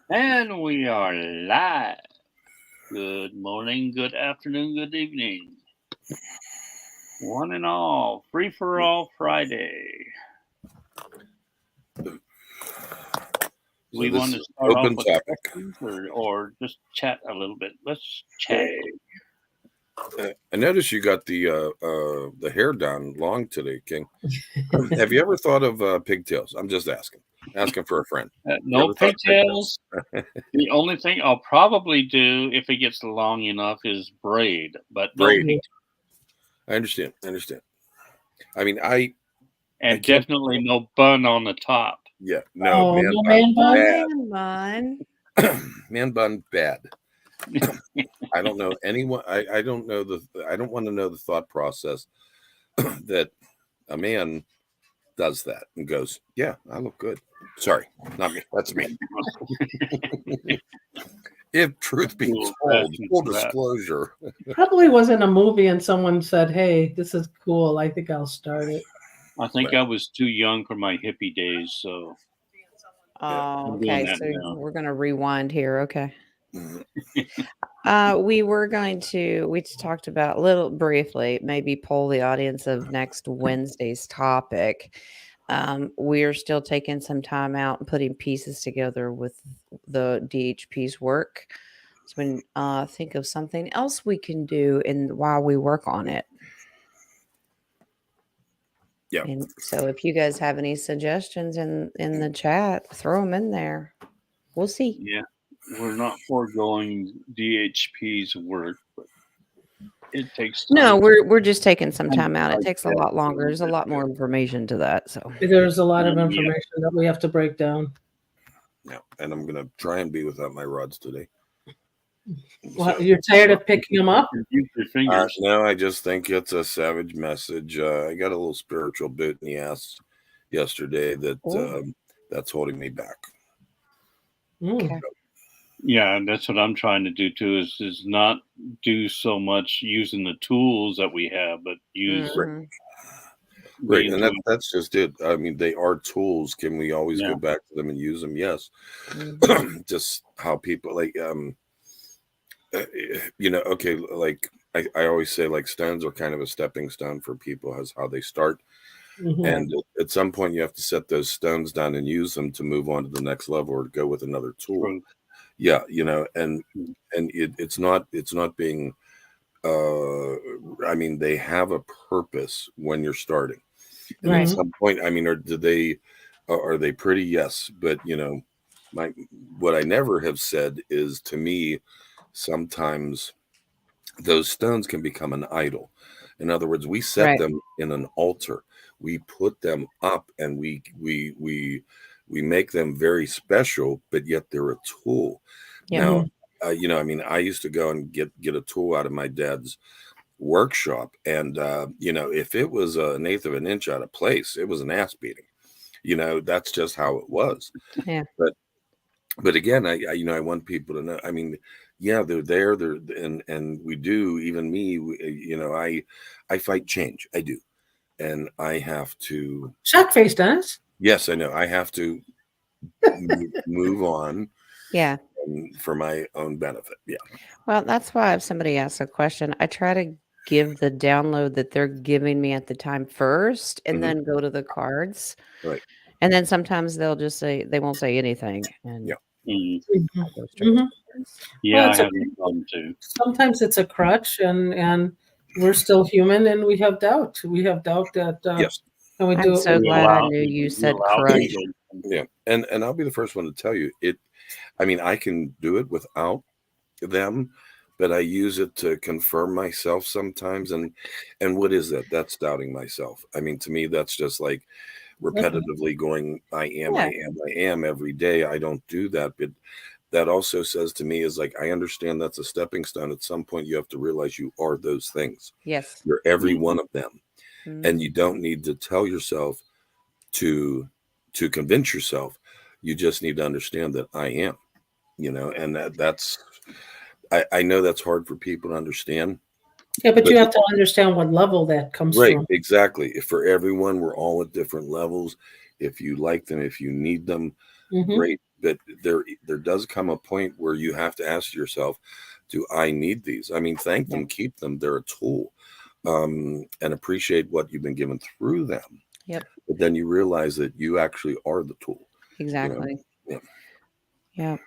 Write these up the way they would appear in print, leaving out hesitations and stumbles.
And we are live. Good morning, good afternoon, good evening. One and all, free for all Friday. We want to start off open with topic. questions or just chat a little bit. Let's chat. I noticed you got the hair down long today, King. Have you ever thought of pigtails? I'm just asking for a friend. No ever thought of pigtails. The only thing I'll probably do if it gets long enough is braid, but no Braid. pigtails. I understand. I mean, I And can't- definitely no bun on the top. yeah, no, man no bun, man bun? bad. Man bun. Man bun, bad. I don't know anyone. I don't know I don't want to know the thought process that a man does that and goes, yeah, I look good. Sorry, not me. That's me. If truth be Cool, told, that's full crap. disclosure. Probably was in a movie and someone said, "Hey, this is cool. I think I'll start it." I think I was too young for my hippie days, so Oh, I'm doing okay. that So now. we're going to rewind here. Okay. Mhm. We talked about a little briefly, maybe poll the audience of next Wednesday's topic. We're still taking some time out and putting pieces together with the DHP's work. So we think of something else we can do while we work on it. Yeah. And so if you guys have any suggestions in the chat, throw them in there. We'll see. Yeah, we're not foregoing DHP's work, but it takes time. No, we're just taking some And time out. It like takes a that, lot longer. a There's a bit lot more information to that. So There's a lot of Yeah. information that we have to break down. Yeah, and I'm gonna try and be without my rods today. Well, So, you're tired of picking them up? Use your fingers. no, I just think it's a savage message. I got a little spiritual boot in the ass yesterday that's holding me back. Mm. okay. Yeah, that's what I'm trying to do too. Is not do so much using the tools that we have, but use Mhm. Right, the and that's just it. I mean, they are tools. Can we always Yeah. go back to them and use them? Yes. Mhm. Just how people like okay, like I always say, like, stones are kind of a stepping stone for people as how they start. Mhm. And at some point you have to set those stones down and use them to move on to the next level or to go with another tool. True. Yeah, and it's not being I mean, they have a purpose when you're starting. And Right. at some point, I mean, are they pretty? Yes, but what I never have said is, to me, sometimes those stones can become an idol. In other words, we set Right. them in an altar. We put them up, and we make them very special, but yet they're a tool. Yeah. Now, I mean, I used to go and get a tool out of my dad's workshop, and if it was an eighth of an inch out of place, it was an ass beating. That's just how it was. Yeah. But again, I want people to know. I mean, yeah, they're there. And we do. Even me, I fight change. I do, and I have to. Shock face, Dennis. Yes, I know. I have to move on. Yeah. For my own benefit. Yeah. Well, that's why if somebody asks a question, I try to give the download that they're giving me at the time first and Mhm. then go to the cards. Right. And then sometimes they'll just say they won't say anything. And Yeah. Mhm. I'll go straight to the cards. Yeah, Well, I it's have okay. no problem too. Sometimes it's a crutch, and we're still human, and we have doubt. We have doubt that Yes. and we I'm do it so with glad I allow- knew you we said allow crutch. people- Yeah. And I'll be the first one to tell you it. I mean, I can do it without them, but I use it to confirm myself sometimes. And what is that? That's doubting myself. I mean, to me, that's just like repetitively going, I am every day. I don't do that. But that also says to me is like, I understand that's a stepping stone. At some point, you have to realize you are those things. Yes. You're every one of them. Mhm. And you don't need to tell yourself to convince yourself. You just need to understand that I am, and that's I know that's hard for people to understand. Yeah, but But- you have to understand what level that comes Right, from. exactly. For everyone, we're all at different levels. If you like them, if you need them, Mhm. great. but there does come a point where you have to ask yourself, do I need these? I mean, thank them, keep them. They're a tool, and appreciate what you've been given through them. Yep. But then you realize that you actually are the tool. Exactly. Yeah. Yeah.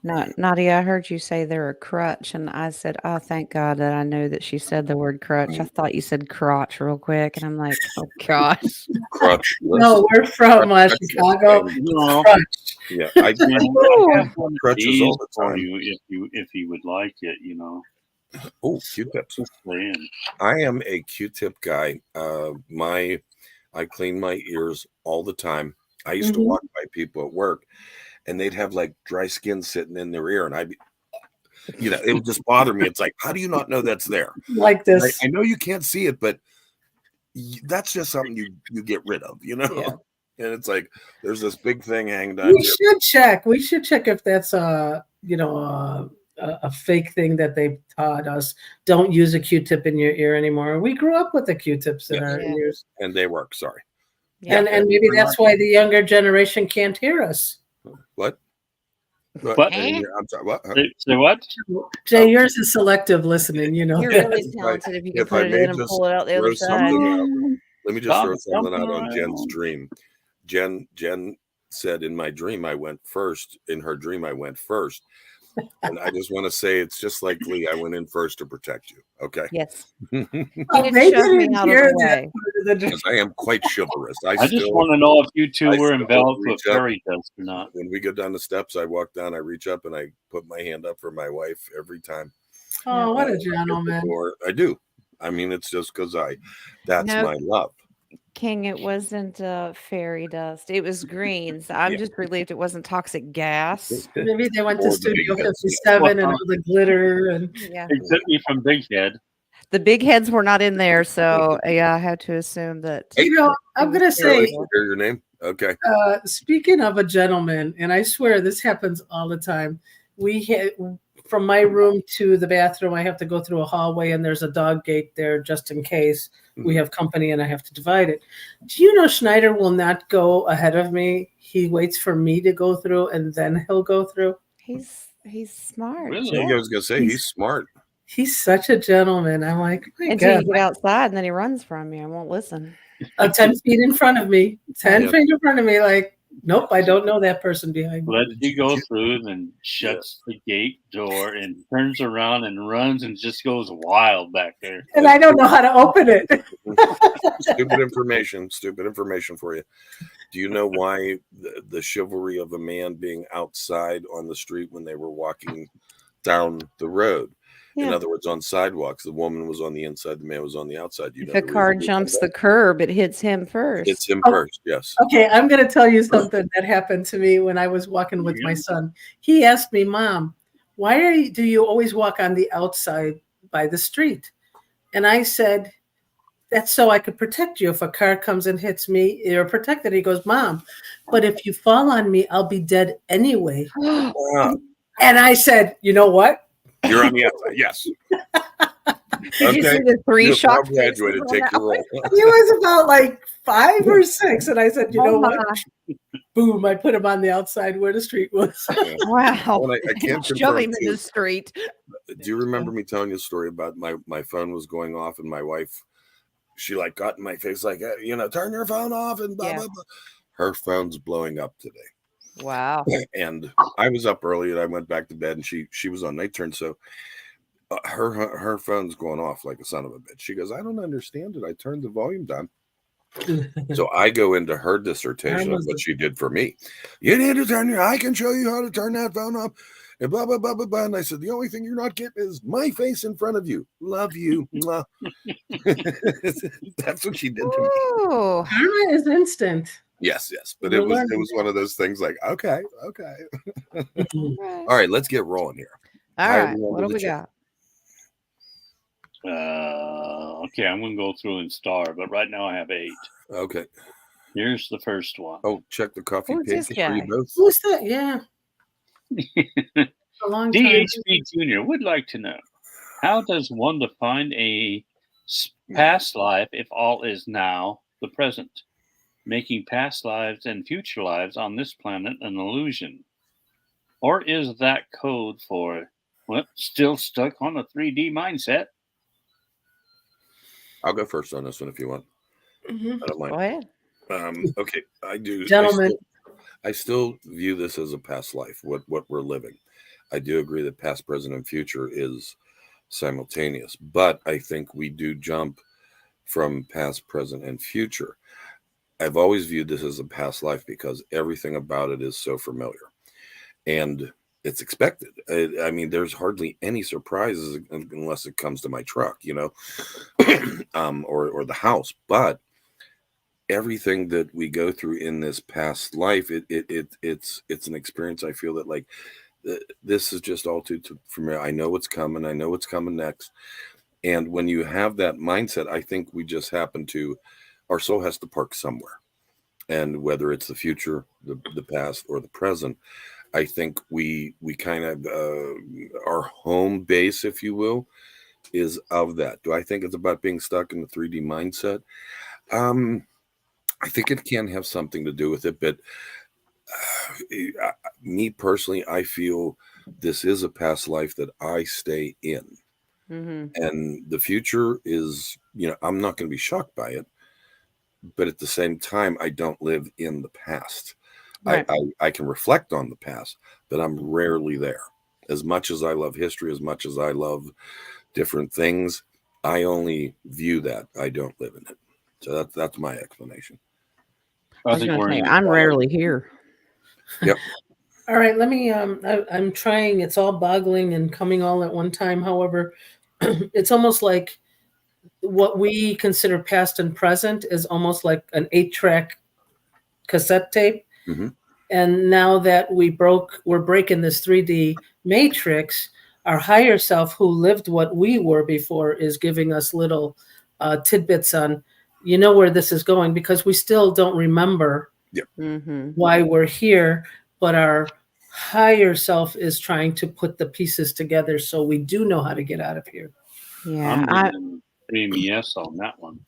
Nadia, I heard you say they're a crutch, and I said, "Oh, thank God that I know that she said the word crutch." I thought you said crotch real quick, and I'm like, "Oh gosh." Crutch. No, we're from Chicago. No, Crutch. Yeah, I have one of crutches these all the for time. you if you would like it, Oh, Q-tips. Just saying. I am a Q-tip guy. I clean my ears all the time. I used to Mhm. walk by people at work, and they'd have like dry skin sitting in their ear, and it would just bother me. It's like, how do you not know that's there? Like this. I know you can't see it, but that's just something you get rid of, Yeah. And it's like there's this big thing hanging down We here. should check. We should check if that's a fake thing that they taught us. Don't use a Q-tip in your ear anymore. We grew up with the Q-tips in our Yeah. ears, And they work. Sorry. Yeah. and maybe we're that's why the younger generation can't hear us. What? What? I'm sorry. What? Say what? Jay, yours is selective listening. You know You're that. really talented if you can if I put it may in and just pull it out the throw other side. something out. Let me just Stop throw something out jumping on Jen's around. dream. Jen said in my dream I went first. In her dream I went first. And I just want to say it's just like Lee. I went in first to protect you. Okay. Yes. Oh, You they shoved me didn't out of hear the that way. part of the dream. Because I am quite chivalrous. I just want to know if you two I were still enveloped with reach up. fairy dust or not. When we go down the steps, I walk down, I reach up, and I put my hand up for my wife every time. Oh, what a I get the gentleman! door. I do. I mean, it's just because that's No. my love. King, it wasn't fairy dust. It was greens. I'm Yeah. just relieved it wasn't toxic gas. Maybe they went Or to the Studio big heads, 57 and all the glitter and Yeah. Except me from Big Head. The big heads were not in there, so yeah, I had to assume that. you know. I'm was gonna fairy say, dust. Hear your name? Okay. speaking of a gentleman, and I swear this happens all the time. We hit from my room to the bathroom. I have to go through a hallway, and there's a dog gate there just in case we have company, and I have to divide it. Do you know Schneider will not go ahead of me? He waits for me to go through, and then he'll go through. He's smart. Really? I was gonna say he's smart. He's such a gentleman. I'm like, my Until God. you get outside, and then he runs from you and won't listen. 10 feet in front of me, 10 Yeah. feet in front of me, like, nope, I don't know that person behind me. Let you go through and then shuts the gate door and turns around and runs and just goes wild back there. And I don't know how to open it. Stupid information for you. Do you know why the chivalry of a man being outside on the street when they were walking down the road? In Yeah. other words, on sidewalks, the woman was on the inside, the man was on the outside. You If know a the car reason behind jumps the that? curb, it hits him first. It's him Oh. first. Yes. Okay, I'm going to tell you something that happened to me when I was walking with my son. He asked me, Mom, why do you always walk on the outside by the street? And I said, that's so I could protect you. If a car comes and hits me, you're protected. He goes, Mom, but if you fall on me, I'll be dead anyway. Wow. And I said, you know what? You're on the outside. Yes. Did you see the three You're shock now graduated. faces Take on your role. He was about like 5 or 6. And I said, you that? know Oh what? my. Boom, I put him on the outside where the street was. Yeah. Wow. Well, I can't Shove confirm him in too. the street. Do you remember me telling you a story about my phone was going off and my wife, she like got in my face like, turn your phone off and blah, Yeah. blah, blah. Her phone's blowing up today. Wow. And I was up early and I went back to bed and she was on night turn. So her phone's going off like a son of a bitch. She goes, I don't understand it. I turned the volume down. So I go into her dissertation of what she did for me. You need to I can show you how to turn that phone off. And blah, blah, blah, blah, blah. And I said, the only thing you're not getting is my face in front of you. Love you. Mwah. That's what she did to me. Oh, Karma is instant. Yes. But We're it learning. was one of those things like, okay. all All right, let's get rolling here. right. everyone What to do the we chat. got? Okay, I'm going to go through and star, but right now I have 8. Okay. Here's the first one. Oh, check the coffee Who's page this for you guy? both. Who's that? Yeah. A long time. DHP Jr. would like to know, how does one define a past life if all is now the present? making past lives and future lives on this planet an illusion? Or is that code for, well, still stuck on a 3D mindset? I'll go first on this one if you want. Mhm. I don't mind. Go ahead. Okay, I do. Gentlemen. I still view this as a past life, what we're living. I do agree that past, present, and future is simultaneous, but I think we do jump from past, present, and future. I've always viewed this as a past life because everything about it is so familiar and it's expected. I mean, there's hardly any surprises unless it comes to my truck, or the house. But everything that we go through in this past life, it's an experience. I feel that like this is just all too familiar. I know what's coming. I know what's coming next. And when you have that mindset, I think we just happen to, our soul has to park somewhere. And whether it's the future, the past, or the present, I think we kind of, our home base, if you will, is of that. Do I think it's about being stuck in the 3D mindset? I think it can have something to do with it, but me personally, I feel this is a past life that I stay in. And the future is, I'm not going to be shocked by it, but at the same time, I don't live in the past. Right. I can reflect on the past, but I'm rarely there. As much as I love history, as much as I love different things, I only view that. I don't live in it. So that's my explanation. I was going to say, I'm rarely here. Yep. All right, let me. I'm trying. It's all boggling and coming all at one time. However, it's almost like what we consider past and present is almost like an 8-track cassette tape. Mm-hmm. And now that we're breaking this 3D matrix, our higher self, who lived what we were before, is giving us little tidbits on, where this is going, because we still don't remember why we're here, but our higher self is trying to put the pieces together so we do know how to get out of here. Yeah, I'm yes on that one.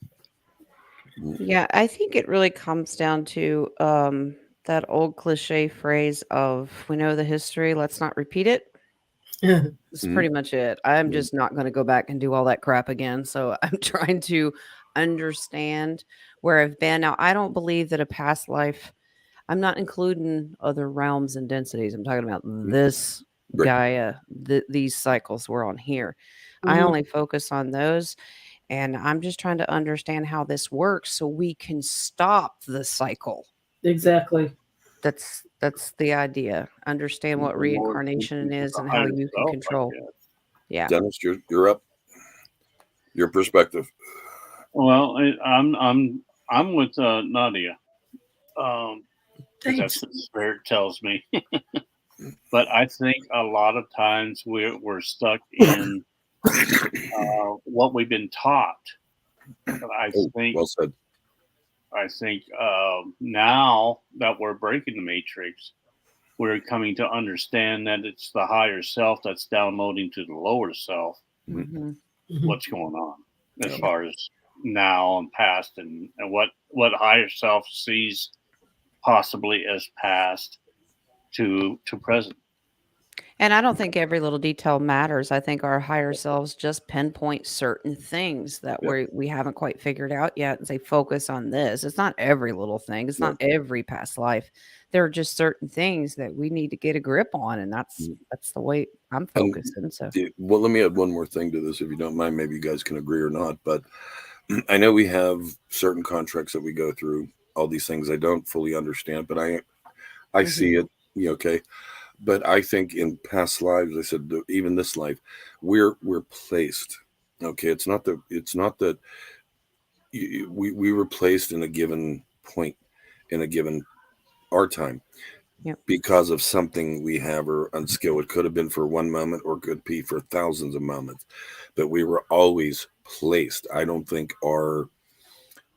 Yeah, I think it really comes down to that old cliche phrase of, we know the history, let's not repeat it. That's pretty much it. I'm just not going to go back and do all that crap again. So I'm trying to understand where I've been. Now, I don't believe that a past life, I'm not including other realms and densities. I'm talking about this Gaia, these cycles we're on here. I only focus on those. And I'm just trying to understand how this works so we can stop the cycle. Exactly. That's the idea. Understand what reincarnation is and how you can control. Yeah. Dennis, you're up. Your perspective. Well, I'm with Nadia. That's what the spirit tells me. But I think a lot of times we're stuck in what we've been taught. Well said. I think now that we're breaking the matrix, we're coming to understand that it's the higher self that's downloading to the lower self what's going on as far as now and past, and what higher self sees possibly as past to present. And I don't think every little detail matters. I think our higher selves just pinpoint certain things that we haven't quite figured out yet and say, focus on this. It's not every little thing. It's not every past life. There are just certain things that we need to get a grip on. And that's the way I'm focusing. So, well, let me add one more thing to this, if you don't mind. Maybe you guys can agree or not, but I know we have certain contracts that we go through, all these things I don't fully understand, but I see it. Okay. But I think in past lives, I said, even this life, we're placed. Okay, it's not that we were placed in a given point, in a given our time, because of something we have or unskill. It could have been for one moment, or could be for thousands of moments, but we were always placed. I don't think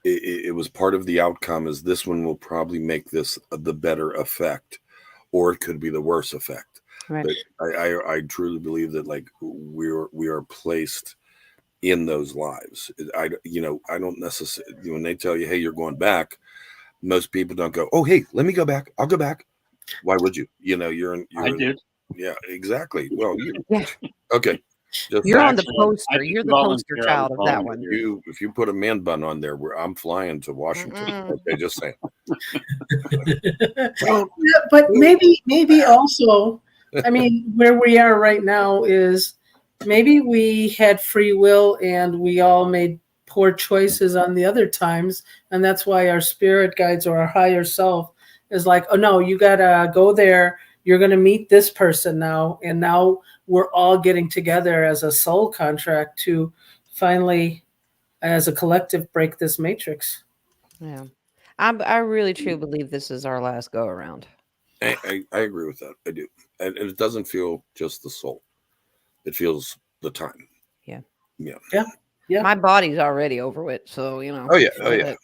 it was part of the outcome. Is this one will probably make this the better effect, or it could be the worse effect. Right. But I truly believe that like we are placed in those lives. I don't necessarily, when they tell you, hey, you're going back, most people don't go, oh, hey, let me go back. I'll go back. Why would you? You know, I did. Yeah, exactly. Well, Yeah. okay. Just You're on the Actually, I poster. did You're the volunteer. poster I child was of that volunteer. one. if you put a man bun on there, I'm flying to Washington. Mm-mm. Okay, just saying. But maybe also, I mean, where we are right now is maybe we had free will and we all made poor choices on the other times, and that's why our spirit guides or our higher self is like, oh no, you gotta go there. You're gonna meet this person now, and now we're all getting together as a soul contract to finally, as a collective, break this matrix. Yeah. I really truly believe this is our last go around. I agree with that. I do. And it doesn't feel just the soul. It feels the time. Yeah. Yeah. Yeah. My body's already over it, so you know. Oh yeah. Oh yeah.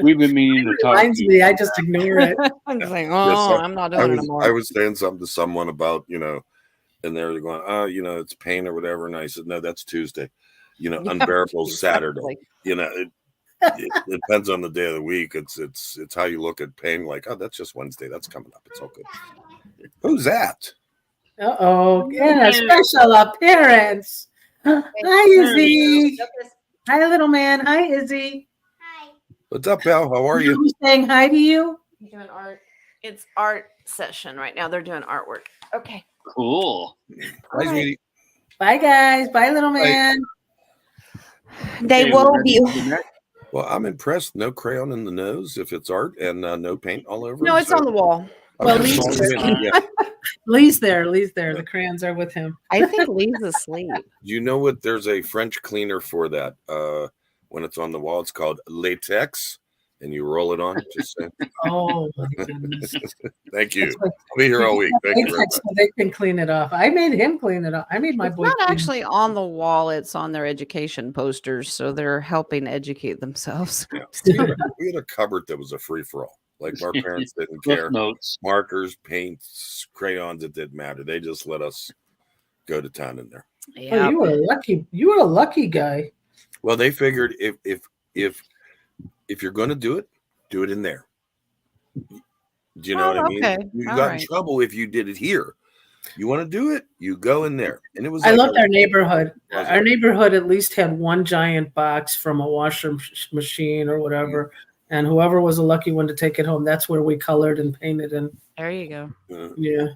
We've been meaning to It talk. reminds me, I just ignore it. I'm just like, Yes, oh, I'm not doing it I anymore. was saying something to someone about, you know, and they're going, oh, you know, it's pain or whatever. And I said, no, that's Tuesday. You know, Yeah, unbearable Saturday. exactly. You know, it depends on the day of the week. It's how you look at pain. Like, oh, that's just Wednesday. That's coming up. It's all good. Who's that? Uh-oh. Yeah, special appearance. Hi, Izzy. Hi, little man. Hi, Izzy. What's up, pal? How are you? Who's saying hi to you? Doing art. It's art session right now. They're doing artwork. Okay. Cool. Hi, sweetie. Bye, guys. Bye, little man. They Hey, will we're be. ready for the next- Well, I'm impressed. No crayon in the nose if it's art, and no paint all over. No, it's on the wall. Well, Okay, Lee's so- there. yeah. Lee's there. The crayons are with him. I think Lee's asleep. You know what? There's a French cleaner for that. When it's on the wall, it's called latex, and you roll it on. Just saying. Oh, my goodness. Thank you. That's what- I'll be here all week. Thank you very Latex, much. so they can clean it off. I made him clean it off. I made my It's boy not clean it. actually on the wall. It's on their education posters, so they're helping educate themselves. Yeah. We had a cupboard that was a free for all. Like our parents didn't Cliff care. notes. Markers, paints, crayons, it didn't matter. They just let us go to town in there. Oh, Yeah. you were a lucky guy. Well, they figured if you're going to do it in there. Do you know what I mean? okay. You All got right. in trouble if you did it here. You want to do it, you go in there. And it was I like loved our neighborhood. Was it? Our neighborhood at least had one giant box from a washer machine or whatever. And whoever was a lucky one to take it home, that's where we colored and painted. And There you go. yeah.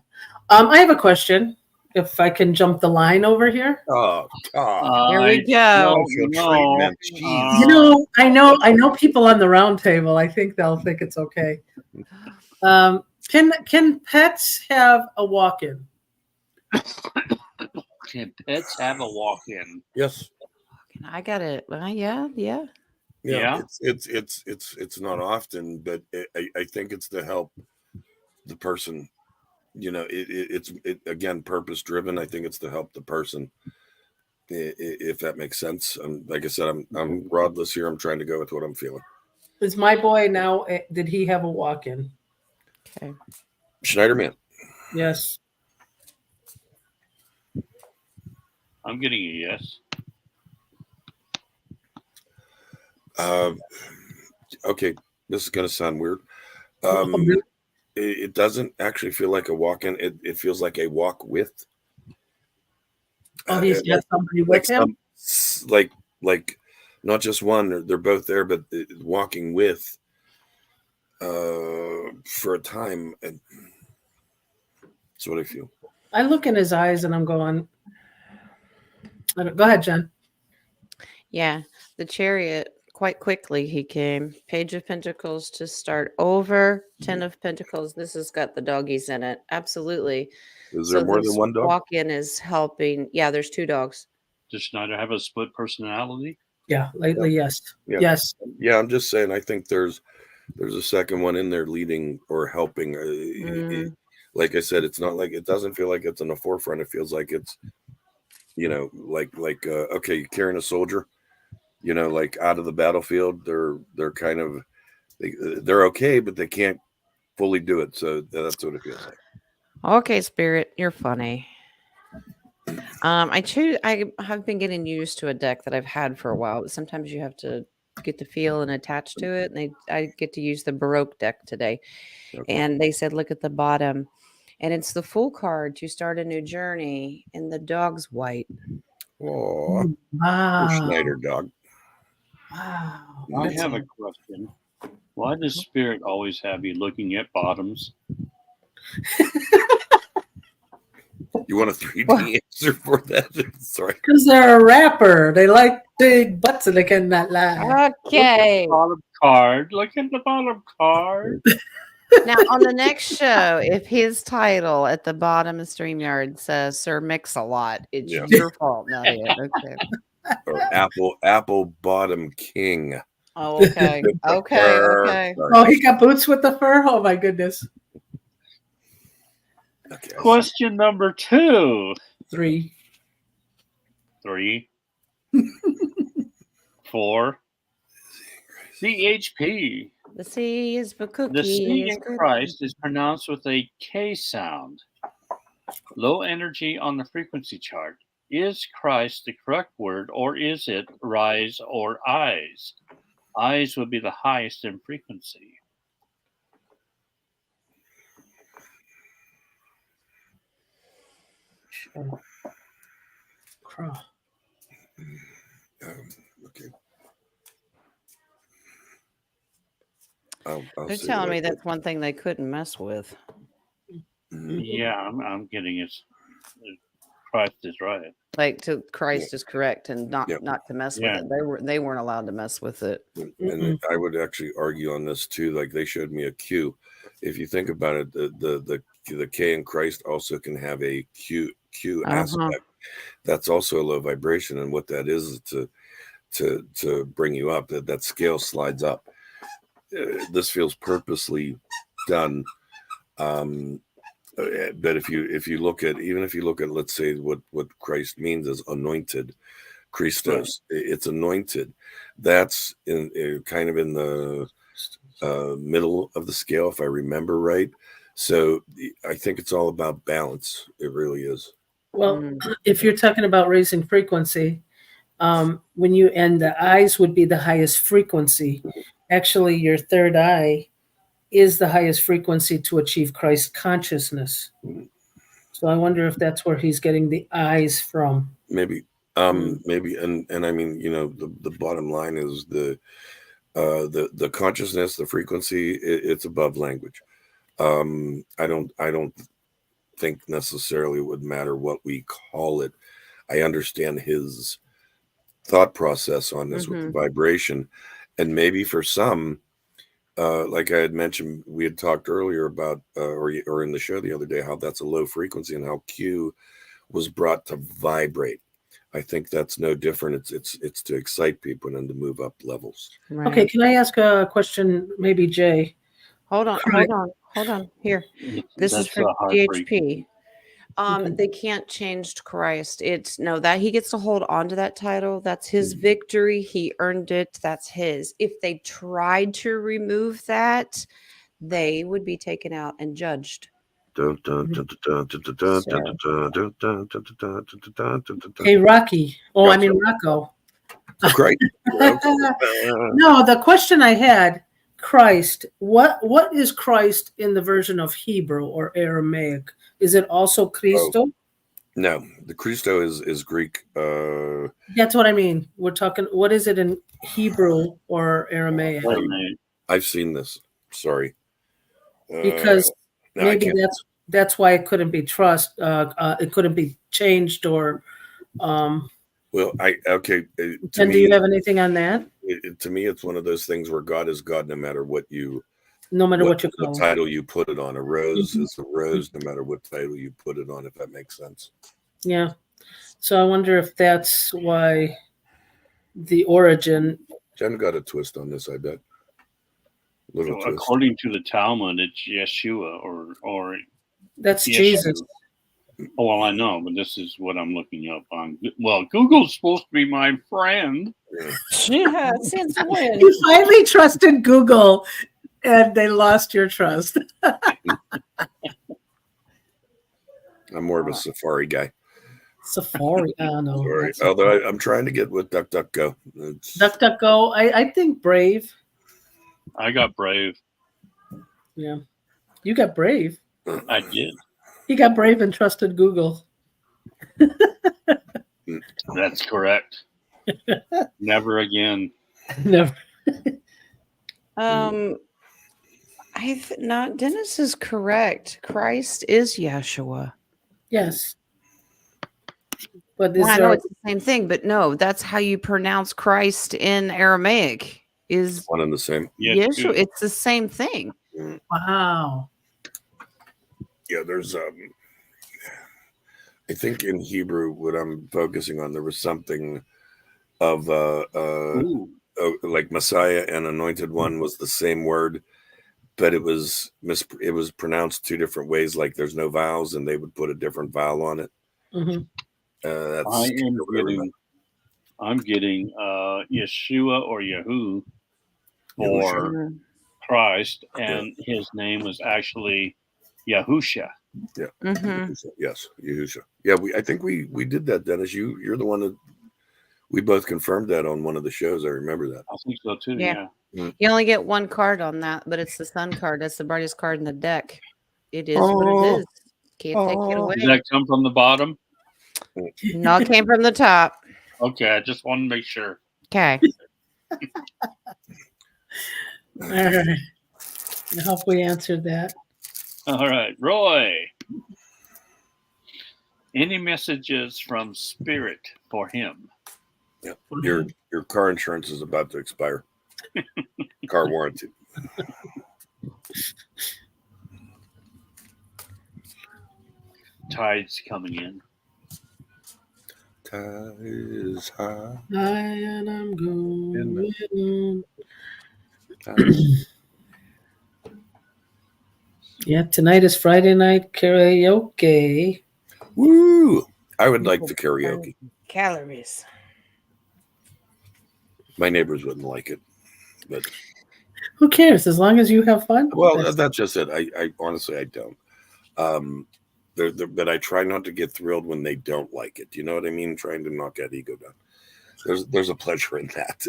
I have a question. If I can jump the line over here. Oh God. Here we I go. don't Social know. treatment. Jeez. You know, I know people on the round table. I think they'll think it's okay. Can pets have a walk-in? Can pets have a walk-in? Yes. I got it. Yeah. Yeah. It's not often, but I think it's to help the person. You know, it's again purpose driven. I think it's to help the person, if that makes sense. Like I said, I'm rodless here. I'm trying to go with what I'm feeling. Is my boy now? Did he have a walk-in? Okay. Schneiderman. Yes. I'm getting a yes. Okay, this is gonna sound weird. Really? It doesn't actually feel like a walk-in. It feels like a walk with. Oh, he's got somebody with him. Like not just one. They're both there, but walking with. For a time, and that's what I feel. I look in his eyes and I'm going. Go ahead, Jen. Yeah. The Chariot. Quite quickly he came. Page of Pentacles to start over. 10 of Pentacles. This has got the doggies in it. Absolutely. Is there more this than one dog? Walk-in is helping. Yeah, there's 2 dogs. Does Schneider have a split personality? Yeah, lately, yes. Yeah. Yes. Yeah, I'm just saying. I think there's a second one in there leading or helping. Like I said, it's not like it doesn't feel like it's in the forefront. It feels like it's, you know, like okay, you're carrying a soldier, you know, like out of the battlefield. They're kind of they're okay, but they can't fully do it. So that's what it feels like. Okay, Spirit, you're funny. I have been getting used to a deck that I've had for a while, but sometimes you have to get to feel and attach to it. And I get to use the Baroque deck today. Okay. And they said, look at the bottom. And it's the Fool card to start a new journey. And the dog's white. Oh, Wow. Schneider dog. Wow. I have a question. Why does Spirit always have you looking at bottoms? You want a 3D answer for that? Sorry. Because they're a rapper. They like big butts and they cannot lie. Okay. Bottom card. Look at the bottom card. Now, on the next show, if his title at the bottom of StreamYard says Sir Mix-a-Lot, it's Yeah. your fault, not it. Okay. Or Apple Bottom King. Oh, okay. Okay. Okay. Sorry. Oh, he got boots with the fur? Oh, my goodness. Okay. Question number 2. 3. 3. 4. CHP. The C is for cookie. The C is in good. Christ is pronounced with a K sound. Low energy on the frequency chart. Is Christ the correct word, or is it rise or eyes? Eyes would be the highest in frequency. Crow. Okay. I'll They're say telling that. me that's one thing they couldn't mess with. Mhm. Yeah, I'm getting it. Christ is right. Like to Christ is correct and not Yeah. not to mess Yeah. with it. They weren't allowed to mess with it. And I would actually argue on this too. Like they showed me a Q. If you think about it, the K in Christ also can have a Q aspect. That's also a low vibration, and what that is to bring you up. That scale slides up. This feels purposely done. But if you look at let's say what Christ means as anointed, Christos, it's anointed. That's in kind of in the middle of the scale, if I remember right. So I think it's all about balance. It really is. Well, if you're talking about raising frequency, when you and the eyes would be the highest frequency. Actually, your third eye is the highest frequency to achieve Christ consciousness. So I wonder if that's where he's getting the eyes from. Maybe, maybe, and I mean, the bottom line is the consciousness, the frequency. It's above language. I don't think necessarily it would matter what we call it. I understand his thought process on this with the vibration, and maybe for some, like I had mentioned, we had talked earlier about, or in the show the other day, how that's a low frequency and how Q was brought to vibrate. I think that's no different. It's to excite people and to move up levels. Right. Okay, can I ask a question, maybe Jay? Hold on. Here. This is That's for a hard DHP. They can't change Christ. That he gets to hold on to that title. That's his victory. He earned it. That's his. If they tried to remove that, they would be taken out and judged. Hey, Rocky. Oh, I mean Rocco. Great. No, the question I had, Christ. What is Christ in the version of Hebrew or Aramaic? Is it also Christo? No, the Christo is Greek. That's what I mean. We're talking. What is it in Hebrew or Aramaic? I've seen this. Sorry. Because no, maybe that's why it couldn't be it couldn't be changed or. Well, And do you have anything on that? To me, it's one of those things where God is God, no matter what you. No matter what you call the it. title you put it on. A rose is a rose, no matter what title you put it on, if that makes sense. Yeah. So I wonder if that's why the origin. Jen got a twist on this, I bet. Little twist. According to the Talmud, it's Yeshua or That's Yeshua. Jesus. Oh, well, I know, but this is what I'm looking up on. Well, Google's supposed to be my friend. Yeah, since when? You finally trusted Google, and they lost your trust. I'm more of a Safari guy. Safari. Oh, no. Sorry. not Although Safari. I'm trying to get with DuckDuckGo. It's, DuckDuckGo. I think Brave. I got Brave. Yeah. You got Brave. I did. He got Brave and trusted Google. That's correct. Never again. Never. Not Dennis is correct. Christ is Yeshua. Yes. But is Well, I know there, it's the same thing, but no, that's how you pronounce Christ in Aramaic. Is one and the same. Yeah, Yeshua? too. It's the same thing. wow. Yeah, there's I think in Hebrew, what I'm focusing on, there was something of Ooh. like Messiah and Anointed One was the same word, but it was pronounced two different ways. Like there's no vowels, and they would put a different vowel on it. Hmm. That's I'm getting Yeshua or Yahu for Mhm. Christ, and his name was actually Yahusha. Mhm. Yes, Yahusha. Yeah, I think we did that, Dennis. You're the one that we both confirmed that on one of the shows. I remember that. I think so too. Yeah. Yeah. You only get one card on that, but it's the sun card. That's the brightest card in the deck. It is what Oh. it is. Can't take it away. Did that come from the bottom? No, it came from the top. Okay, I just wanted to make sure. Okay. All right. I hope we answered that. All right, Roy. Any messages from Spirit for him? Yeah. Your car insurance is about to expire. Car warranty. Tides coming in. Tide is high. And I'm going. Yeah, tonight is Friday night karaoke. Woo! I would like the karaoke. Calories. My neighbors wouldn't like it, but Who cares? As long as you have fun. well, that's just it. I honestly I don't. But I try not to get thrilled when they don't like it. You know what I mean? Trying to knock that ego down. There's a pleasure in that.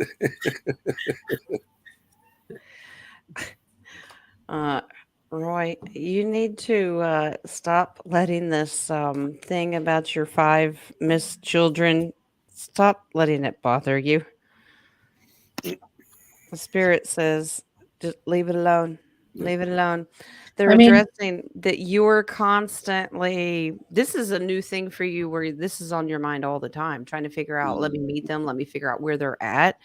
Roy, you need to stop letting this thing about your 5 missed children, stop letting it bother you. The Spirit says, just leave it alone. Leave it alone. They're addressing that you're constantly, this is a new thing for you where this is on your mind all the time, trying to figure out, let me meet them, let me figure out where they're at.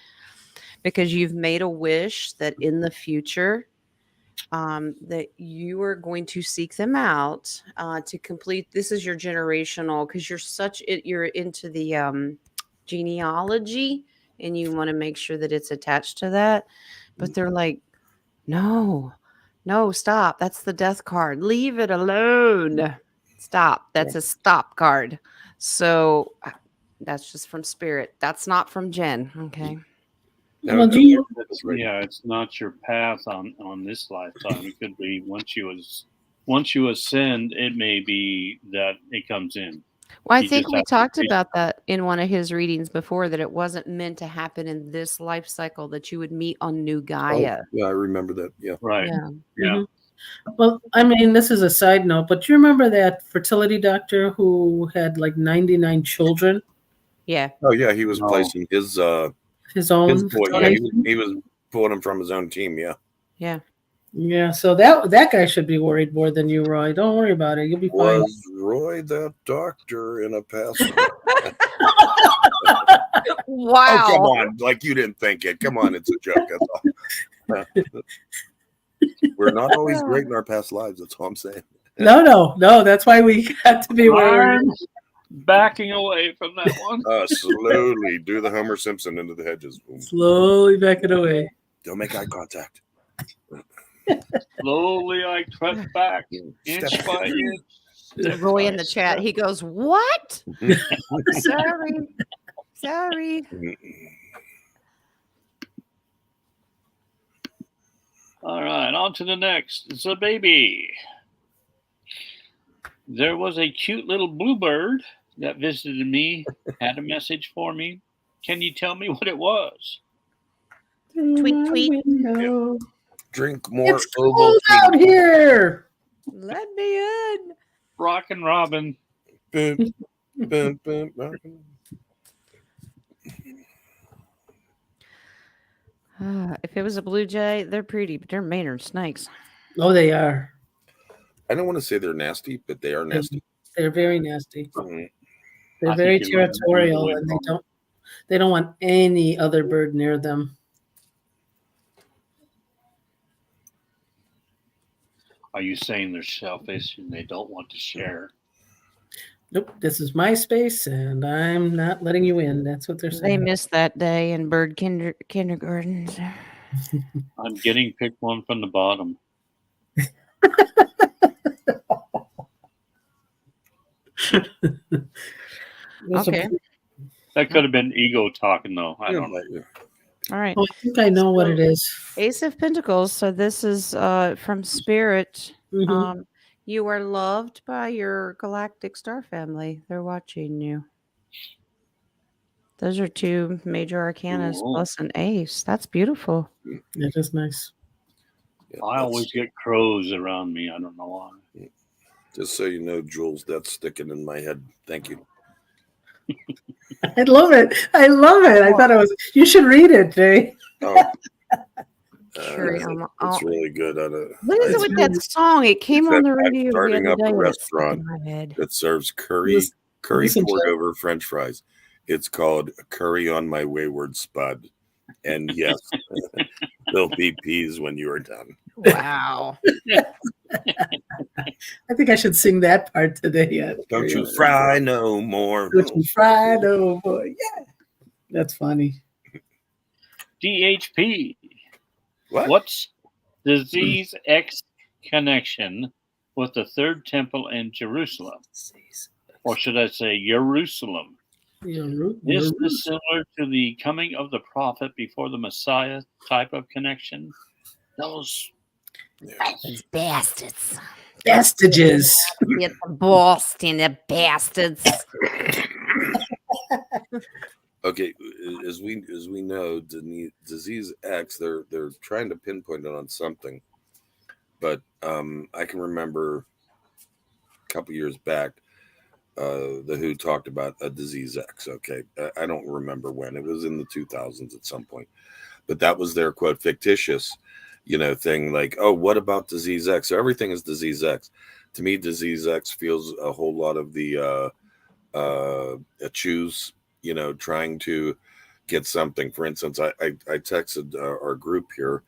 Because you've made a wish that in the future, that you are going to seek them out to complete. This is your generational, because you're into the genealogy, and you want to make sure that it's attached to that. But they're like, no, stop. That's the death card. Leave it alone. Stop. That's a stop card. So that's just from Spirit. That's not from Jen. Okay. Well, do you, Yeah, it's not your path on this lifetime. It could be once you ascend, it may be that it comes in. Well, I You think just we have to talked be- about that in one of his readings before, that it wasn't meant to happen in this life cycle, that you would meet on New Gaia. Yeah, I remember that. Yeah. Right. Yeah. Yeah. well, I mean, this is a side note, but do you remember that fertility doctor who had like 99 children? Yeah. Oh yeah, he was No. placing his His own. boy. Yeah, he was pulling him from his own team. Yeah. Yeah. Yeah, so that guy should be worried more than you, Roy. Don't worry about it. You'll be fine. Was Roy that doctor in a past? Wow. Oh, come on. Like you didn't think it. Come on, it's a joke. That's all. We're not always great in our past lives. That's all I'm saying. No. That's why we got to be worried. I'm backing away from that one. Slowly do the Homer Simpson into the hedges. Slowly back it away. Don't make eye contact. Slowly, I crept back inch Step- by inch. Roy in the chat, he goes, what? Sorry. All right, on to the next. It's a baby. There was a cute little bluebird that visited me had a message for me. Can you tell me what it was? Tweet, tweet. Window. Drink more It's cold out Ovaltine. here. Let me in. Rockin' Robin. Boom, boom, boom, rockin'. If it was a blue jay, they're pretty, but they're meaner than snakes. Oh, they are. I don't want to say they're nasty, but they are nasty. They're very nasty. Mhm. They're I very think you're letting them territorial, win and from they don't want any other bird near them. Are you saying they're selfish and they don't want to share? Nope, this is my space, and I'm not letting you in. That's what they're They saying. missed that day in bird kindergartens. I'm getting pick one from the bottom. That's a- Okay. That could have been ego talking, though. I don't know. All right. Oh, I think I know what it is. Ace of Pentacles. So this is from Spirit. Mhm. You are loved by your galactic star family. They're watching you. Those are two major arcanas Ooh. plus an ace. That's beautiful. That is nice. Yeah, I always get crows around me. I don't know why. just so you know, Jules, that's sticking in my head. Thank you. I love it. I love it. I thought it was. You should read it, Jay. Oh, Sure, it's really good. What is it with that song? It came on the I'm radio the starting other up day. a and it's stuck restaurant in my head. that serves curry listen to poured it. over French fries. It's called Curry on My Wayward Spud. And yes, there'll be peas when you are done. Wow. I think I should sing that part today. Yeah. Don't you fry no more. Don't you fry no more. Yeah. That's funny. DHP. What? What's Disease X connection with the third temple in Jerusalem? Or should I say Jerusalem? Is this similar to the coming of the prophet before the Messiah type of connection? Those Bastards. Bastages. Get the Boston, the bastards. Okay, as we know, disease X, they're trying to pinpoint it on something, but I can remember a couple years back, the Who talked about a disease X. Okay, I don't remember when. It was in the 2000s at some point, but that was their quote fictitious, thing. Like, oh, what about disease X? So everything is disease X. To me, disease X feels a whole lot of the choose. Trying to get something. For instance, I texted our group here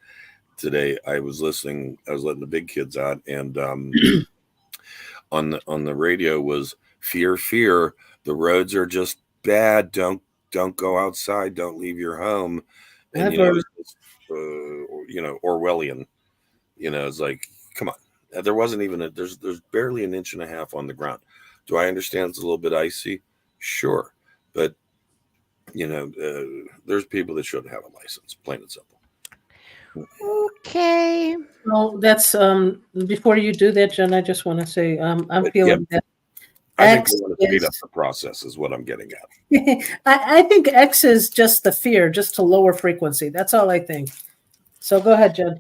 today. I was letting the big kids out, and on the radio was fear. The roads are just bad. Don't go outside. Don't leave your home. And Orwellian. It's like, come on. There wasn't even there's barely an inch and a half on the ground. Do I understand it's a little bit icy? Sure, but there's people that shouldn't have a license, plain and simple. Okay. Well, that's before you do that, Jen, I just want to say I'm feeling that I think X we want to speed is- up the process is what I'm getting at. I think X is just the fear, just to lower frequency. That's all I think. So go ahead, Jen.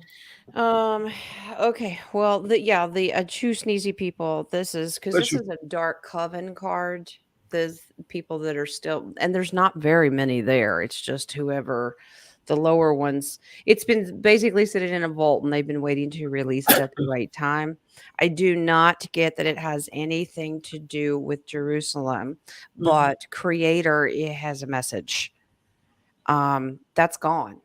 Okay. Well, the choose sneezy people. This is because this is a dark coven card. There's people that are still, and there's not very many there. It's just whoever the lower ones. It's been basically sitting in a vault, and they've been waiting to release it at the right time. I do not get that it has anything to do with Jerusalem, but Creator, it has a message. That's gone.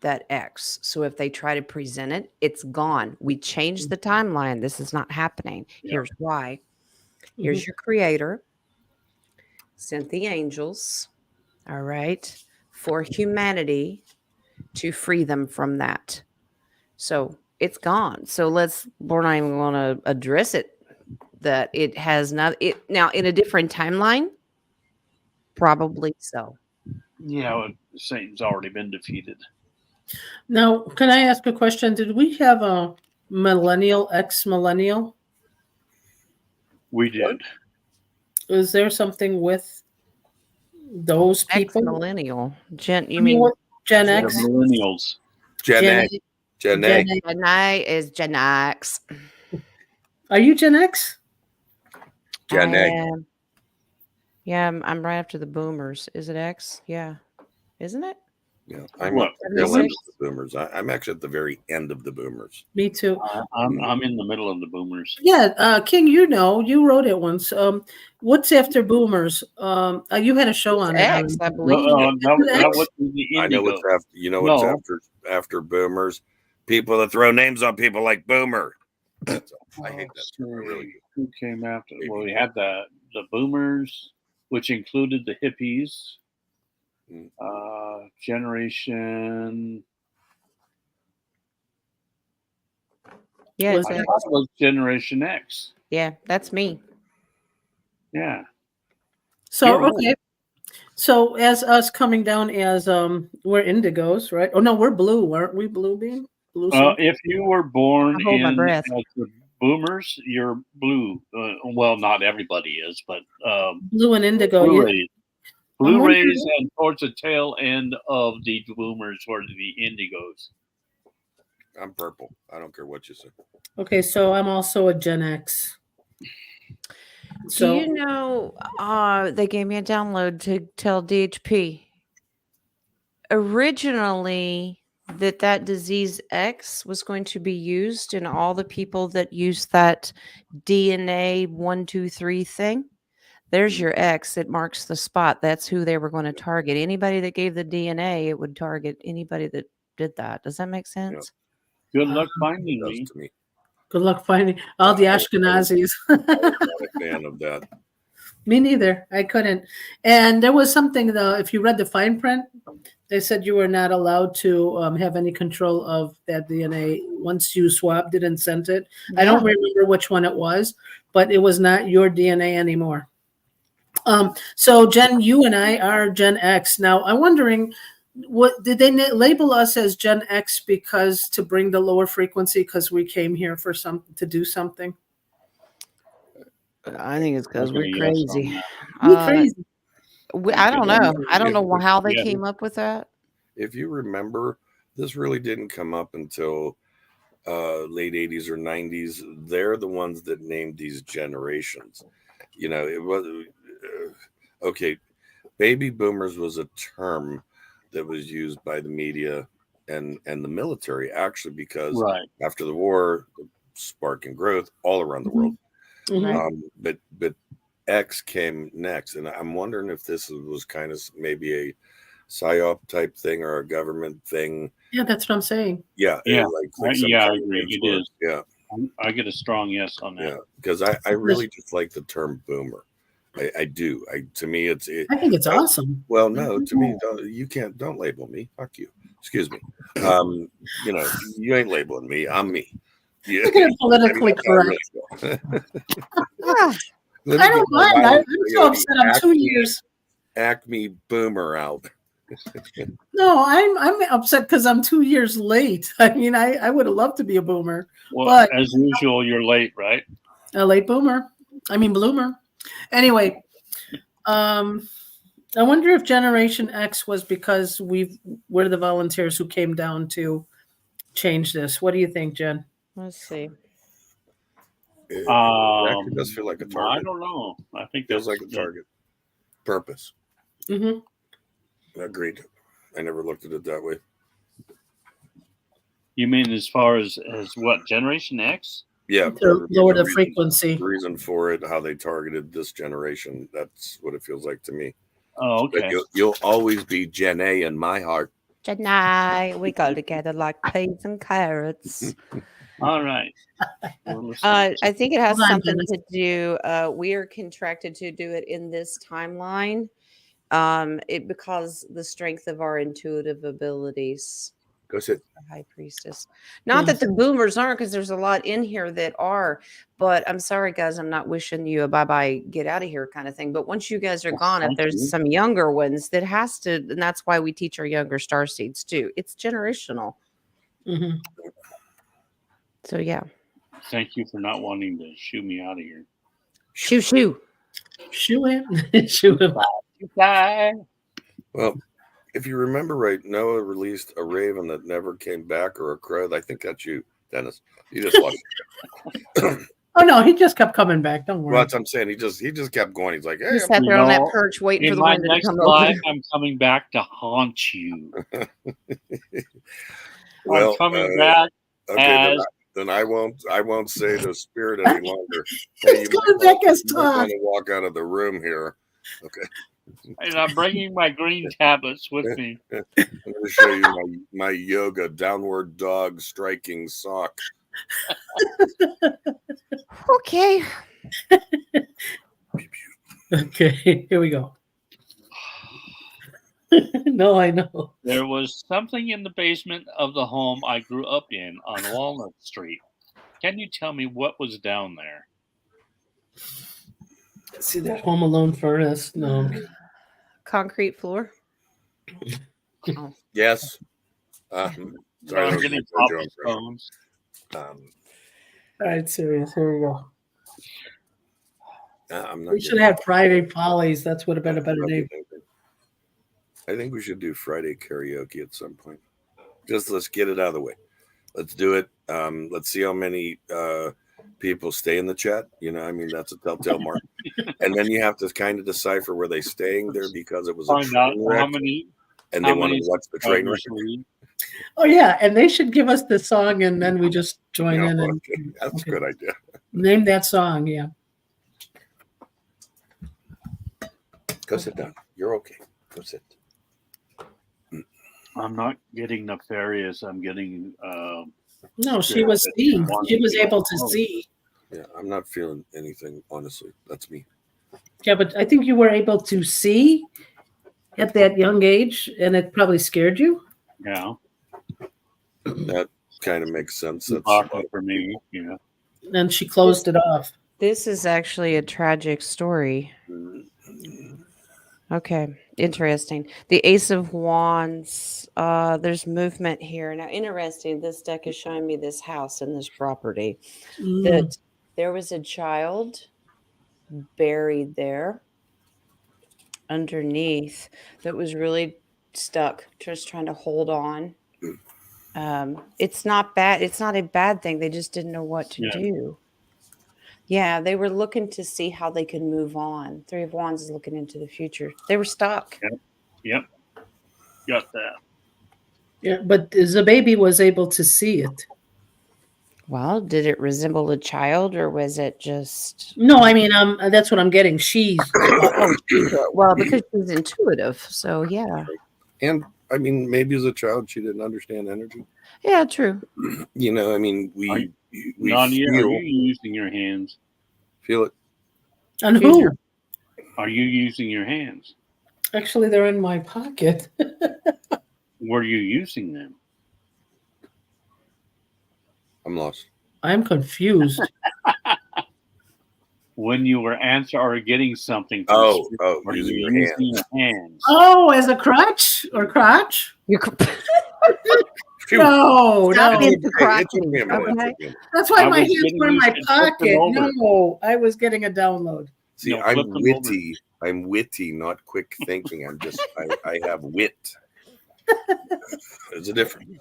That X. So if they try to present it, it's gone. We changed the timeline. This is not happening. Yeah. Here's why. Here's your Creator. Sent the angels, all right, for humanity to free them from that. So it's gone. So we're not even going to address it, that it has not, now in a different timeline, probably so. Yeah, Satan's already been defeated. Now, can I ask a question? Did we have a millennial, ex-millennial? We did. Is there something with those people? Ex-millennial. Gen, you I mean, mean what Gen The X? millennials. Gen Gen A. A. Gen A. Gen A. Gen A is Gen X. Are you Gen X? Gen I A. am. Yeah, I'm right after the boomers. Is it X? Yeah. Isn't it? Yeah, I'm What? at the tail end 76? of the boomers. I'm actually at the very end of the boomers. Me too. I'm in the middle of the boomers. Yeah, King, you wrote it once. What's after boomers? You had a show It's on it. X, I No, believe. that was the I know Indigo. what's after. You know what's No. after boomers? People that throw names on people like Boomer. That's all. I hate that. Let's I really see. do. Who came after? Maybe. Well, we had the boomers, which included the hippies, Mm. generation. Yeah, Was I it's it- thought X. it was Generation X. Yeah, that's me. Yeah. So You're old. okay. So as us coming down as we're indigos, right? Oh no, we're blue, aren't we? Blue being blue. If you were born I hold my in breath. as the boomers, you're blue. Well, not everybody is, but Blue and indigo. blue Yeah. rays. I'm Blue wondering- rays, and towards the tail end of the boomers were the indigos. I'm purple. I don't care what you say. Okay, so I'm also a Gen X. Do So you know they gave me a download to tell DHP originally that disease X was going to be used in all the people that use that DNA 1, 2, 3 thing. There's your X. It marks the spot. That's who they were going to target. Anybody that gave the DNA, it would target anybody that did that. Does that make sense? Good luck It finding does me. to me. good luck finding all the I- Ashkenazis. I'm not a fan of that. Me neither. I couldn't. And there was something though. If you read the fine print, they said you were not allowed to have any control of that DNA once you swabbed it and sent it. I don't remember which one it was, but it was not your DNA anymore. So Jen, you and I are Gen X. Now I'm wondering, what did they label us as Gen X because to bring the lower frequency because we came here for to do something? I think it's because Okay, we're yes, crazy. We crazy. I don't know. I don't Yeah, know how they yeah. came up with that. If you remember, this really didn't come up until late 80s or 90s. They're the ones that named these generations. You know, it was okay. Baby boomers was a term that was used by the media and the military actually because Right. after the war, spark and growth all around the world. Mhm. But X came next, and I'm wondering if this was kind of maybe a psyop type thing or a government thing. Yeah, that's what I'm saying. Yeah, Yeah. like some Yeah, I kind of agree. It influence. is. Yeah, I get a strong yes on that. yeah, because I really just like the term boomer. I do. To me, it's I think it's awesome. well, no, to me, don't label me. Fuck you. Excuse me. You know, you ain't labeling me. I'm me. Yeah. Look at it politically That's how I correct. really feel. Ah, Let me I don't get my mind. Wile I'm E. so Coyote upset. I'm 2 years. Acme boomer out. No, I'm upset because I'm 2 years late. I mean, I would have loved to be a boomer, Well, but as usual, you're late, right? a late boomer. I mean, bloomer. Anyway, I wonder if Generation X was because we're the volunteers who came down to change this. What do you think, Jen? Let's see. It actually does feel like a I target. don't know. I think Feels that's like a target. Purpose. Mm-hmm. Agreed. I never looked at it that way. You mean as far as what Generation X? Yeah. To lower the frequency. The reason for it, how they targeted this generation. That's what it feels like to me. Oh, But okay. you'll always be Gen A in my heart. Janai, we go together like peas and carrots. All right. We're listening. I think it has Hold on, something Dennis. to do. We are contracted to do it in this timeline. Because the strength of our intuitive abilities. Go sit. High priestess. Not that the boomers aren't, because there's a lot in here that are. But I'm sorry, guys. I'm not wishing you a bye-bye, get out of here kind of thing. But once you guys are gone, if thank there's you. some younger ones, that has to, and that's why we teach our younger star seeds too. It's generational. Mm-hmm. So yeah. Thank you for not wanting to shoo me out of here. Shoo shoo. Shoo in. Shoo in. Bye. Well, if you remember right, Noah released a raven that never came back, or a crow. I think that's you, Dennis. You just lost. Oh no, he just kept coming back. Don't worry. Well, that's what I'm saying. He just kept going. He's like, He hey, sat You there on that know, perch waiting for In the my window to next come life, open. I'm coming back to haunt you. well, I'm coming back okay, as then I won't say the spirit any longer. Hey, He's coming back as you might want Todd. to walk out of the room here. Okay, and I'm bringing my green tablets with me. I'm going to show you my yoga downward dog striking sock. Okay. Okay, here we go. No, I know. There was something in the basement of the home I grew up in on Walnut Street. Can you tell me what was down there? See that Home Alone furnace? No. Concrete floor. Yes. Sorry, I'm that was getting my JoJo Papa Stones. impression. All right, serious. Here we go. I'm not We should have Friday Follies. That's would have been a better name. I think we should do Friday karaoke at some point. Just let's get it out of the way. Let's do it. Let's see how many people stay in the chat. You know, I mean, that's a telltale mark. And then you have to kind of decipher were they staying there because it was a Find out train how wreck many. and how they want to many watch the train wreck. Oh yeah, and they should give us the song, and then we just join No, in and okay. That's a good idea. name that song. Yeah. Go sit down. You're okay. Go sit. I'm not getting nefarious. I'm getting. No, she Yeah, was that's seeing. one She was thing. able to Oh. see. Yeah, I'm not feeling anything, honestly. That's me. Yeah, but I think you were able to see at that young age, and it probably scared you. Yeah. That kind of makes sense. That's Awkward for me. Yeah. And she closed it off. This is actually a tragic story. Okay, interesting. The Ace of Wands. There's movement here. Now, interesting. This deck is showing me this house and this property. That there was a child buried there underneath that was really stuck, just trying to hold on. It's not bad. It's not a bad thing. They just didn't know what to do. Yeah, they were looking to see how they could move on. Three of Wands is looking into the future. They were stuck. Yep. Got that. Yeah, but the baby was able to see it. Well, did it resemble a child or was it just? No, I mean, that's what I'm getting. She's Well, because she's intuitive. So, yeah. And I mean, maybe as a child, she didn't understand energy. Yeah, true. You know, I mean, we Nadia, feel, are you using your hands? feel it. on who? Are you using your hands? Actually, they're in my pocket. Were you using them? I'm lost. I'm confused. When you were answering or getting something. From Oh, spirit, oh, were using you your using your hands? Oh, as a crutch or crotch? You Phew. No, Stop no. being It crotch. took me a minute. Okay. It took me a minute. That's why I my was hands getting were in used my to flip them pocket. over. No, I was getting a download. See, No, I'm flip them over. witty. I'm witty, not quick thinking. I'm just, I have wit. There's a difference.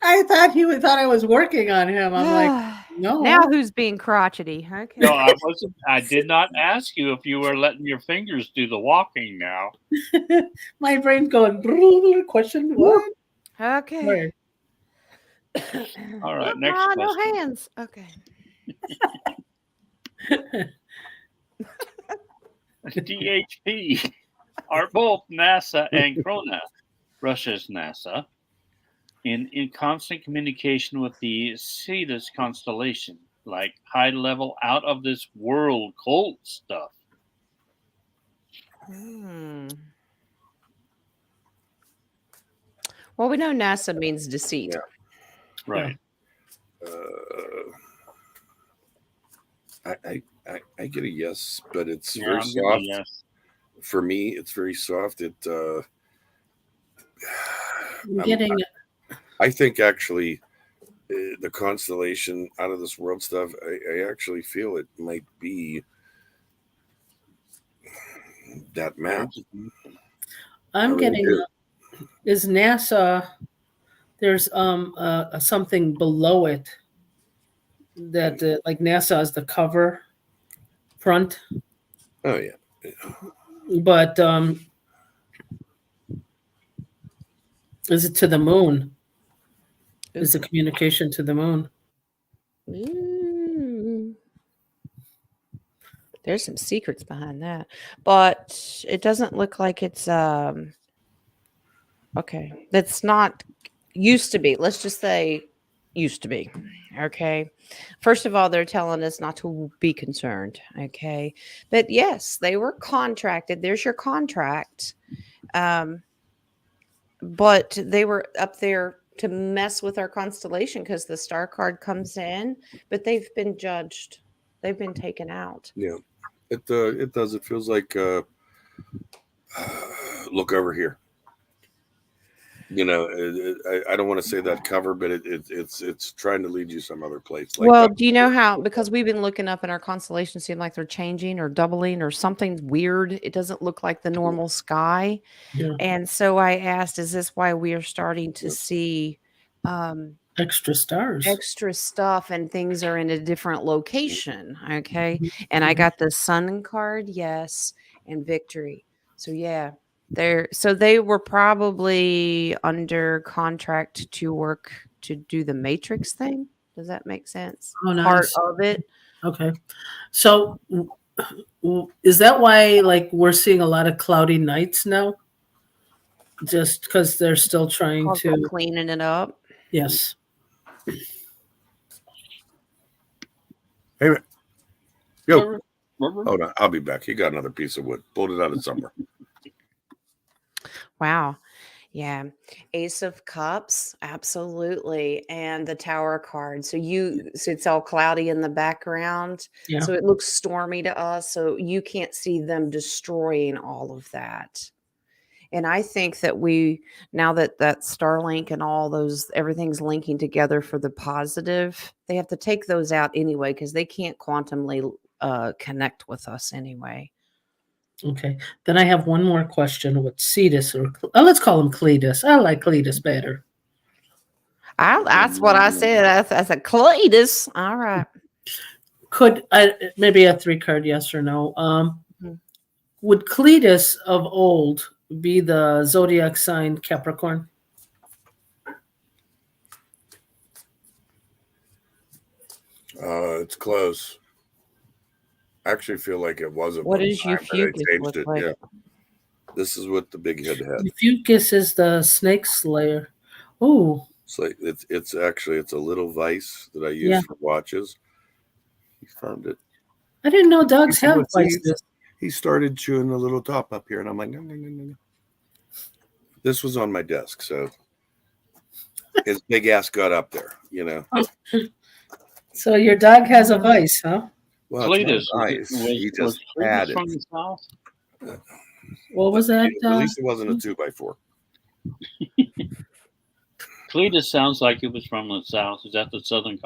I thought he thought I was working on him. I'm like, no. Now who's being crotchety? Okay. No, I wasn't. I did not ask you if you were letting your fingers do the walking now. My brain's going, question what? Okay. Right. All right, Look, next Ma, no question. hands. Okay. DHP are both NASA and Krona, Russia's NASA, in constant communication with the Cetus constellation, like high level, out of this world cult stuff. Well, we know NASA means deceit. Yeah. Right. I get a yes, but it's Yeah, very I'm gonna soft. yes. For me, it's very soft. I think actually the constellation out of this world stuff, I actually feel it might be that map. I'm really getting. do. Is NASA? There's something below it that like NASA is the cover front, Oh yeah. but is it to the moon? Is the communication to the moon? Ooh. There's some secrets behind that, but it doesn't look like it's okay. That's not used to be. Let's just say used to be. Okay. First of all, they're telling us not to be concerned. Okay. But yes, they were contracted. There's your contract. But they were up there to mess with our constellation because the star card comes in, but they've been judged. They've been taken out. Yeah. It does. It feels like look over here. You know, I don't want to say that cover, but it's trying to lead you some other place. Like Well, do you know how? Because we've been looking up in our constellation, seem like they're changing or doubling or something weird. It doesn't look like the normal sky. Yeah. And so I asked, is this why we are starting to Yep. see Extra stars. extra stuff and things are in a different location? Okay. And I got the sun card, yes, and victory. So yeah. They were probably under contract to work to do the Matrix thing. Does that make sense? Oh, nice. Part of it. Okay. So is that why like we're seeing a lot of cloudy nights now? Just because they're still trying Also to cleaning it up. yes. Hey, yo, Remember? hold on. I'll be back. He got another piece of wood. Pulled it out of somewhere. Wow. Yeah. Ace of Cups, absolutely. And the Tower card. So it's all cloudy in the background. Yeah. So it looks stormy to us. So you can't see them destroying all of that. And I think that now that Starlink and all those, everything's linking together for the positive, they have to take those out anyway, because they can't quantumly connect with us anyway. Okay. Then I have one more question with Cetus, or let's call him Cletus. I like Cletus better. That's what I said. I said Cletus. All right. Could I maybe a 3-card yes or no? Would Cletus of old be the zodiac sign Capricorn? It's close. I actually feel like it wasn't. What one does time, but they Euphugis changed look it. like? Yeah. This is what the big head had. Fucus is the snake slayer. Oh, It's like it's actually a little vice that I use Yeah. for watches. He found it. I didn't know dogs You know have what, see, vices. He started chewing the little top up here, and I'm like, no. This was on my desk, so his big ass got up there, you know. So your dog has a vice, huh? Well, Cletus, it's not nice. He was just Cletus had from it. the south? What was that? At least it wasn't a 2x4. Cletus sounds like it was from the south. Is that the southern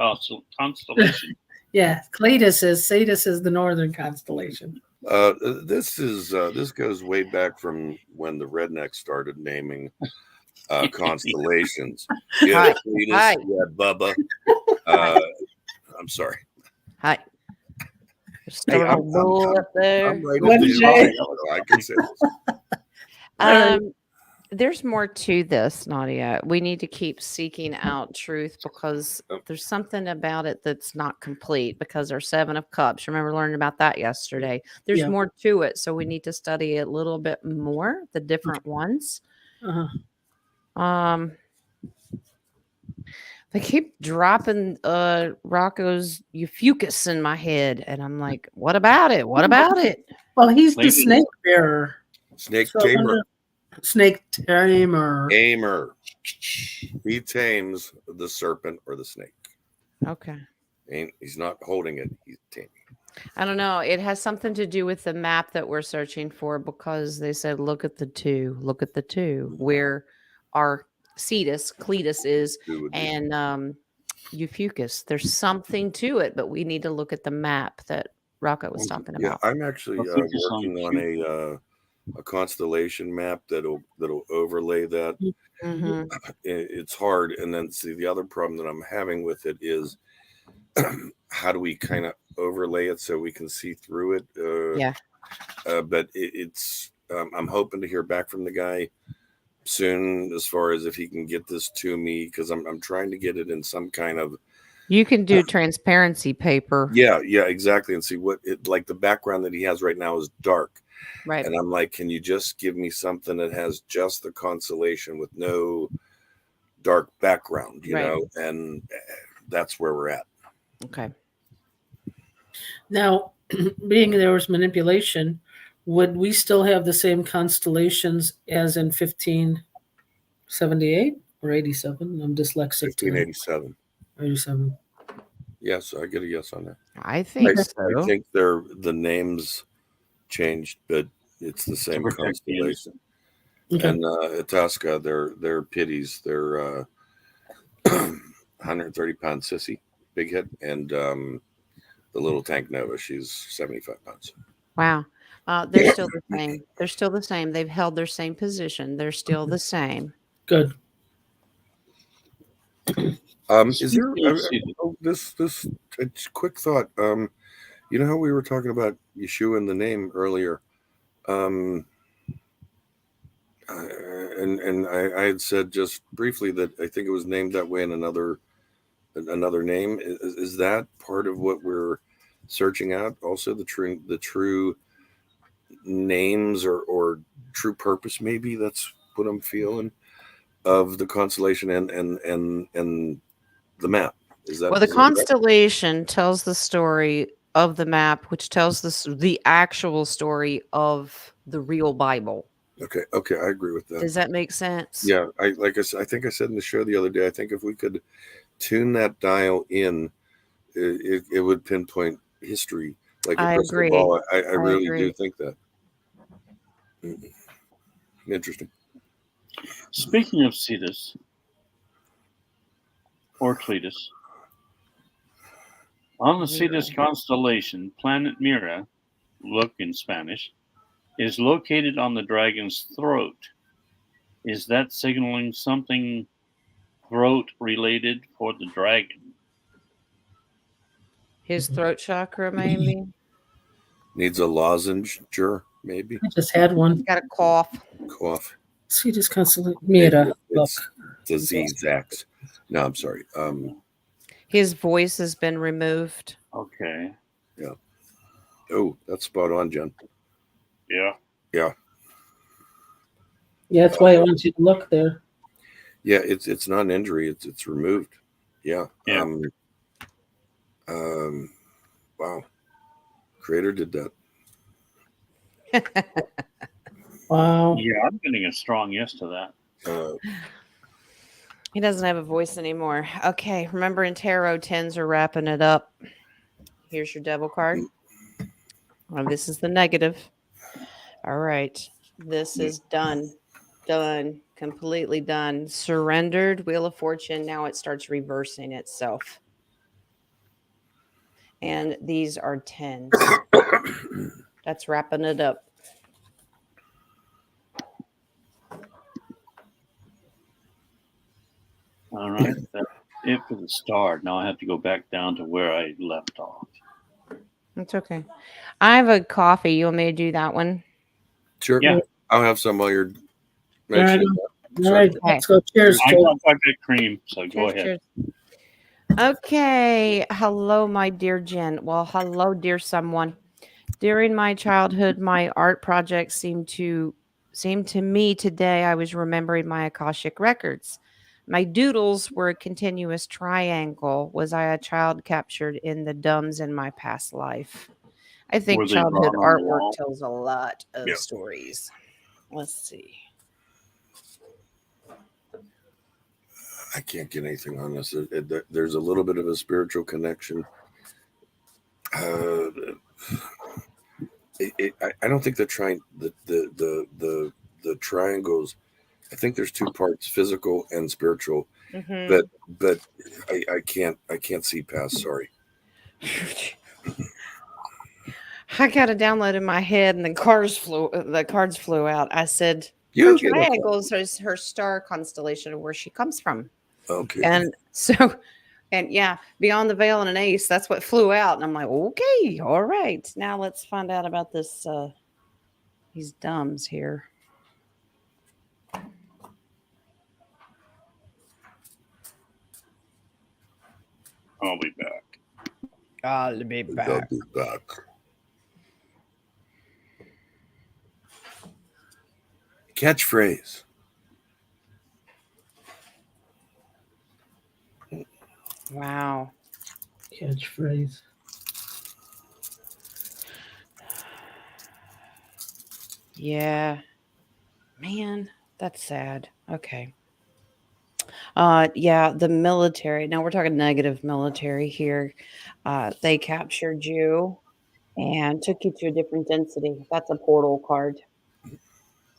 constellation? Yeah, Cletus is. Cetus is the northern constellation. This goes way back from when the rednecks started naming constellations. Yeah, Cletus, Hi. yeah, Bubba. I'm sorry. Hi. There's I'm- a bull up there. I'm right What up did the you- line. I can say this. There's more to this, Nadia. We need to keep seeking out truth because there's something about it that's not complete because our 7 of Cups. Remember learning about that yesterday. There's Yeah. more to it. So we need to study a little bit more, the different ones. Uh-huh. They keep dropping Rocco's Euphugis in my head. And I'm like, what about it? What about it? Well, he's the Maybe. snake bearer. Snake So tamer. Snake tamer. Tamer. He tames the serpent or the snake. Okay. He's not holding it. He's taming. I don't know. It has something to do with the map that we're searching for because they said, look at the two, where our Cletus is, Who would be- and Euphugis. There's something to it, but we need to look at the map that Rocco was talking Yeah, about. I'm actually I think it's on working on a constellation map that'll overlay that. Mhm. It's hard. And then see, the other problem that I'm having with it is how do we kind of overlay it so we can see through it? Yeah. But it's I'm hoping to hear back from the guy soon as far as if he can get this to me, because I'm trying to get it in some kind of You can do transparency paper. yeah exactly, and see what it like. The background that he has right now is dark, Right. and I'm like, can you just give me something that has just the constellation with no dark background, you Right. know? And that's where we're at. Okay. Now, being there was manipulation, would we still have the same constellations as in 1578 or 87? I'm dyslexic today. 1587. 87. Yes, I get a yes on that. I think I so. think the names changed, but it's the same protect the constellation. Okay. And Itasca, they're pitties. They're 130-pound sissy, big head, and the little Tank Nova, she's 75 pounds. Wow. They're still the same. They're still the same. They've held their same position. They're still the same. Good. Is there Speaking of this a quick thought? You know how we were talking about Yeshua in the name earlier, and I had said just briefly that I think it was named that way in another name. Is that part of what we're searching out? Also, the true names or true purpose, maybe that's what I'm feeling of the constellation and the map. Is that Well, the is that right? constellation tells the story of the map, which tells the actual story of the real Bible. Okay, I agree with that. Does that make sense? Yeah, I think I said in the show the other day, I think if we could tune that dial in, it would pinpoint history like a I crystal agree. ball. I really agree. do think that. Interesting. Speaking of Cetus or Cletus, on the Cetus constellation, planet Mira, look in Spanish, is located on the dragon's throat. Is that signaling something throat related for the dragon? His throat chakra, maybe. Needs a lozenge, maybe. I just had one. He's got a cough. Cough. See this constellation. Mira. Look. It's disease X. No, I'm sorry. His voice has been removed. Okay. Oh, that's spot on, Jen. Yeah. Yeah, that's why I want you to look there. Yeah, it's not an injury. It's removed. Yeah. Yeah. Wow. Creator did that. Wow. Yeah, I'm getting a strong yes to that. He doesn't have a voice anymore. Okay, remember in tarot, 10s are wrapping it up. Here's your devil card. Well, this is the negative. All right. This is done. Done. Completely done. Surrendered. Wheel of Fortune. Now it starts reversing itself. And these are 10s. That's wrapping it up. All right. That's it for the start. Now I have to go back down to where I left off. It's okay. I have a coffee. You want me to do that one? Sure. Yeah. I'll have some while you're All right. mentioning that. All right. Let's go. Cheers. I Joel. got that cream, so go Cheers, ahead. cheers. Okay. Hello, my dear Jen. Well, hello, dear someone. During my childhood, my art projects seemed to me today I was remembering my Akashic records. My doodles were a continuous triangle. Was I a child captured in the dumbs in my past life? I think Were they childhood drawn on the artwork wall? tells a lot of Yeah. stories. Let's see. I can't get anything on this. There's a little bit of a spiritual connection. I don't think the triangles. I think there's two parts: physical and spiritual. Mhm. But I can't see past. Sorry. I got a download in my head, and the cards flew out. I said, You her get a- triangles is her star constellation of where she comes from. Okay. And so, and yeah, beyond the veil and an ace, that's what flew out. And I'm like, okay, all right. Now let's find out about this, these dumbs here. I'll be back. I'll be I'll be back. Catchphrase. Wow. Catchphrase. Yeah. Man, that's sad. Okay. Yeah, the military. Now we're talking negative military here. They captured you and took you to a different density. That's a portal card.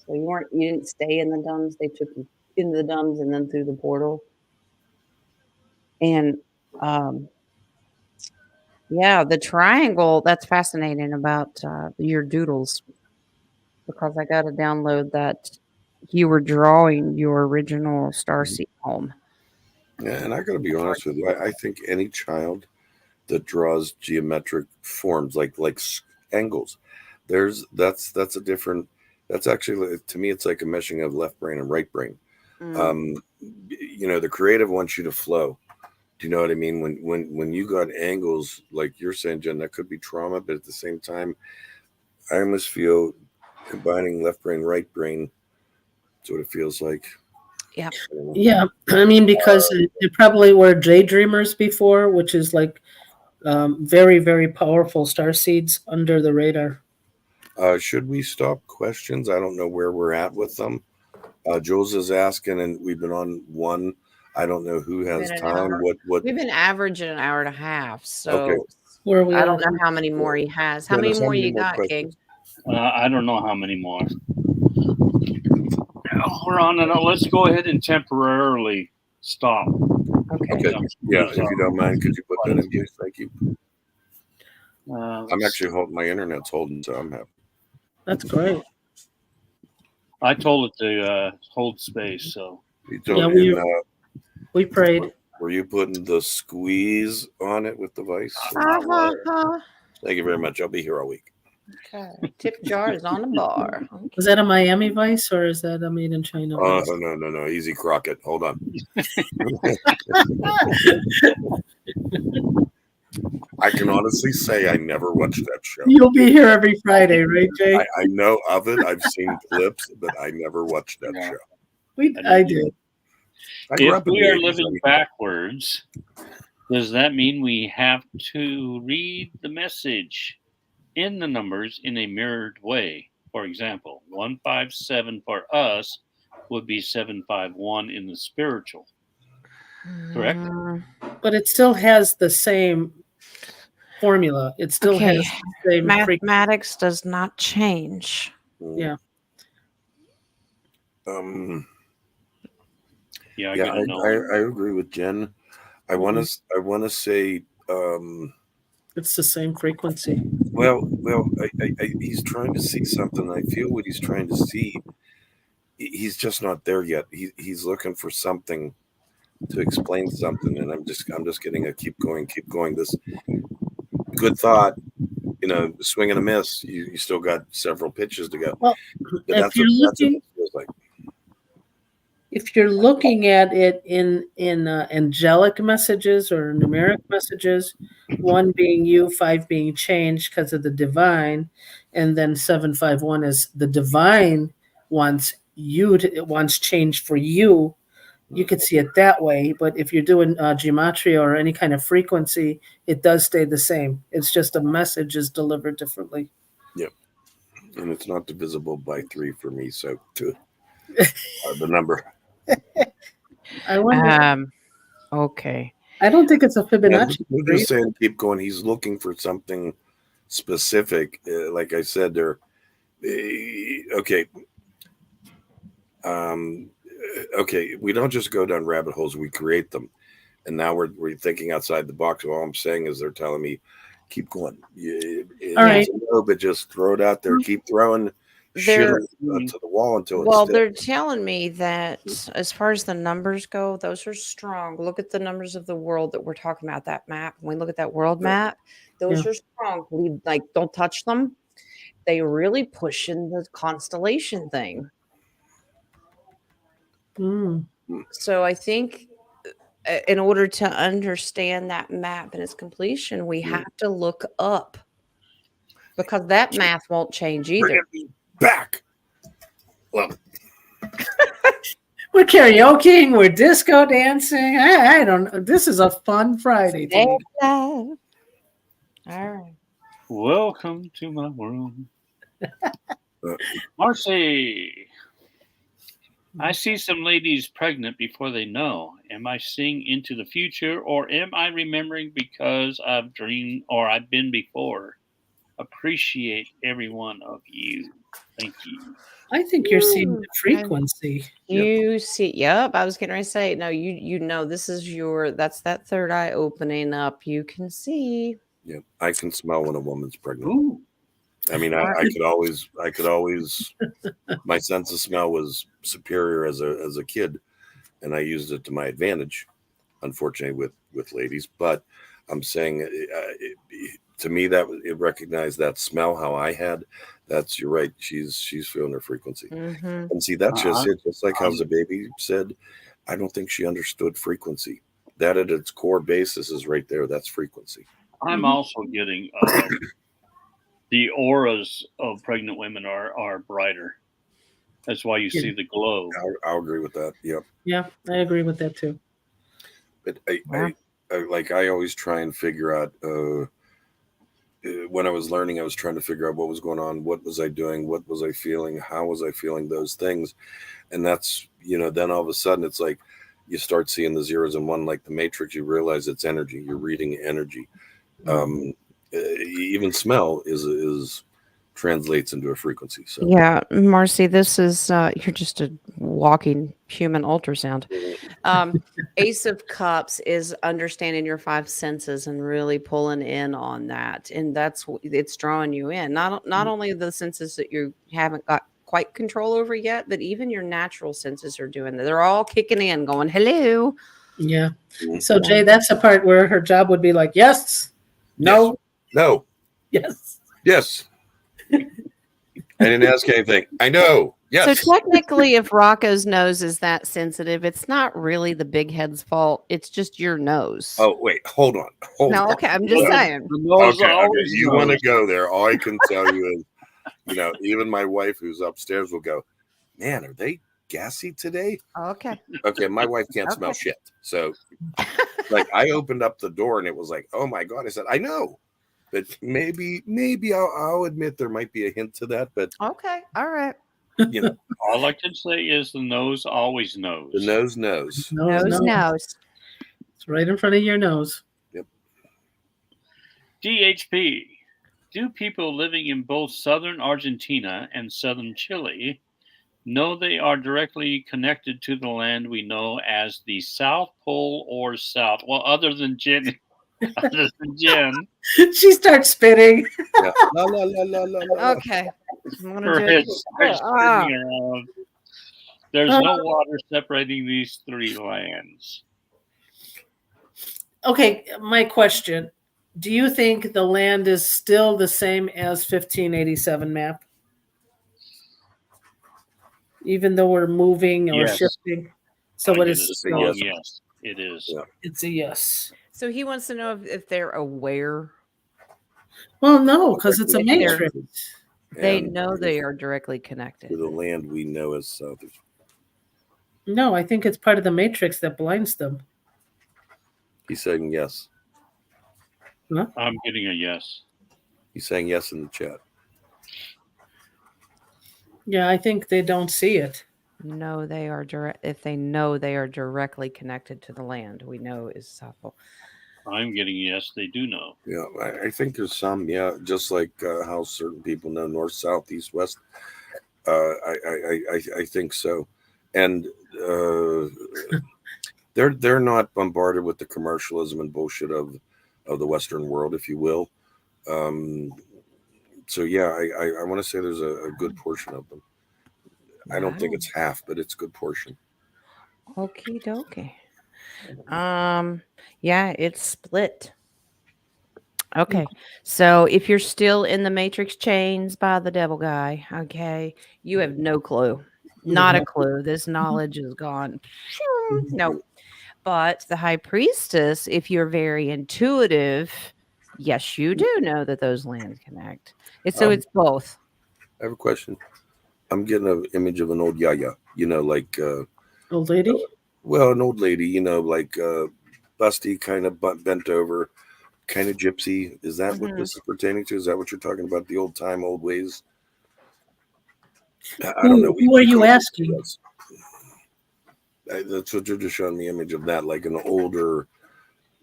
So you didn't stay in the dumbs. They took you in the dumbs and then through the portal. And yeah, the triangle, that's fascinating about your doodles, because I got to download that you were drawing your original Starseed home. Yeah, and I got to be honest with you. I think any child that draws geometric forms like angles, that's a different. That's actually, to me, it's like a meshing of left brain and right brain. The creative wants you to flow. Do you know what I mean? When you got angles, like you're saying, Jen, that could be trauma, but at the same time, I almost feel combining left brain, right brain. That's what it feels like. Yeah. Yeah, I mean, because they probably were daydreamers before, which is like very, very powerful star seeds under the radar. Should we stop questions? I don't know where we're at with them. Jules is asking, and we've been on one. I don't know who has Been an time. hour. What? We've been averaging an hour and a half. So Okay. Where are we I don't at? know how many more he has. How Dennis, many more you got, questions? King? I don't know how many more. We're on and on. Let's go ahead and temporarily stop. Okay. Yeah, if you don't mind, could you put that in gear? Thank you. I'm actually holding, my internet's holding, so I'm happy. That's great. I told it to hold space, so. We prayed. Were you putting the squeeze on it with the vice? Thank you very much. I'll be here all week. Okay. Tip jar is on the bar. Okay. Is that a Miami Vice or is that a made in China Vice? No. Easy Crockett. Hold on. I can honestly say I never watched that show. You'll be here every Friday, right, Jay? I know of it. I've seen clips, but I never watched that show. I did. If we are living backwards, does that mean we have to read the message in the numbers in a mirrored way? For example, 157 for us would be 751 in the spiritual. Correct? But it still has the same formula. It still has the same mathematics does not change. Yeah. I agree with Jen. I want to say it's the same frequency. Well, he's trying to see something. I feel what he's trying to see. He's just not there yet. He's looking for something to explain something, and I'm just getting a keep going. This good thought, swing and a miss. You still got several pitches to go. Well, that's what it feels like. If you're looking at it in angelic messages or numeric messages, 1 being you, 5 being changed because of the divine, and then 751 is the divine wants change for you. You could see it that way, but if you're doing gematria or any kind of frequency, it does stay the same. It's just a message is delivered differently. Yep, and it's not divisible by 3 for me, so the number. I wonder. Okay. I don't think it's a Fibonacci. We're just saying, keep going. He's looking for something specific. Like I said, there. Okay. Okay. We don't just go down rabbit holes. We create them, and now we're thinking outside the box. All I'm saying is they're telling me, keep going. All right. No, but just throw it out there. Keep throwing shit They're- to the wall until Well, it's they're telling me that as far as the numbers go, those are strong. Look at the numbers of the world that we're talking about, that map. When we look at that world Yeah. map, those Yeah. are strong. We like don't touch them. They really push in the constellation thing. Mm. So I think in order to understand that map and its completion, we have to look up because that math won't change Bring either. it back. Well, We're karaokeing, we're disco dancing. I don't know. This is a fun Friday. to me. All right. Welcome to my world. Marcy, I see some ladies pregnant before they know. Am I seeing into the future, or am I remembering because I've dreamed or I've been before? Appreciate every one of you. Thank you. I think you're seeing the Ooh, frequency. You see, yep. I was getting ready to say, no, you know, this is that's that third eye opening up. You can see. yeah, I can smell when a woman's pregnant. Ooh. I mean, I could always, my sense of smell was superior as a kid, and I used it to my advantage. Unfortunately, with ladies, but I'm saying, to me, that it recognized that smell. How I had, you're right. She's feeling her frequency, Mhm. and see, that's just it. Just like how the baby said, I don't think she understood frequency. That at its core basis is right there. That's frequency. I'm also getting the auras of pregnant women are brighter. That's why you Yeah. see the glow. I'll agree with that. Yep. Yeah, I agree with that too. But Wow. I always try and figure out. When I was learning, I was trying to figure out what was going on. What was I doing? What was I feeling? How was I feeling those things? And that's, then all of a sudden it's like you start seeing the zeros and one, like the Matrix. You realize it's energy. You're reading energy. Even smell is translates into a frequency. So Yeah, Marcy, this is you're just a walking human ultrasound. Ace of Cups is understanding your five senses and really pulling in on that, and it's drawing you in. Not only the senses that you haven't got quite control over yet, but even your natural senses are doing that. They're all kicking in, going, "Hello." Yeah. So Jay, that's the part where her job would be like, yes, no, no, yes. yes. I didn't ask anything. I know. Yes. So technically, if Rocco's nose is that sensitive, it's not really the big head's fault. It's just your nose. Oh wait, hold on. No, okay, I'm just Look, saying. The nose Okay, always you want to knows. go there? All I can tell you is, even my wife who's upstairs will go, "Man, are they gassy today?" Okay. Okay, my wife can't smell shit. So, like, I opened up the door and it was like, "Oh my god!" I said, "I know." But maybe I'll admit there might be a hint to that, but Okay. All right. All I can say is the nose always knows. the nose knows. Nose. It's right in front of your nose. DHP. Do people living in both southern Argentina and southern Chile know they are directly connected to the land we know as the South Pole or South? Well, other than Jen. She starts spitting. Yeah. La, la, la, la, la, la. Okay. I'm gonna Her do head it. starts spinning around. There's no water separating these three lands. Okay, my question. Do you think the land is still the same as 1587 map? Even though we're moving or Yes. shifting? So I it get is a still, strong yes. It is. Yeah. it's a yes. So he wants to know if they're aware. Well, no, because it's a If they're- matrix. They And know they are directly connected. to the land we know as South. No, I think it's part of the matrix that blinds them. He's saying yes. I'm getting a yes. He's saying yes in the chat. Yeah, I think they don't see it. No, they are direct. If they know they are directly connected to the land, we know is South Pole. I'm getting yes. They do know. Yeah, I think there's just like how certain people know north, south, east, west. I think so, and they're not bombarded with the commercialism and bullshit of the Western world, if you will. So yeah, I want to say there's a good portion of them. I don't think it's half, but it's a good portion. Okie dokie. Yeah, it's split. Okay. So if you're still in the Matrix chains by the devil guy, okay, you have no clue. Not a clue. This knowledge is gone. Nope. But the high priestess, if you're very intuitive, yes, you do know that those lands connect. So it's both. I have a question. I'm getting an image of an old yaya, like Old lady? well, an old lady, like busty, kind of bent over, kind of gypsy. Is that what this is pertaining to? Is that what you're talking about? The old time, old ways? I don't know. Who are you asking? That's what you're just showing me image of that, like an older,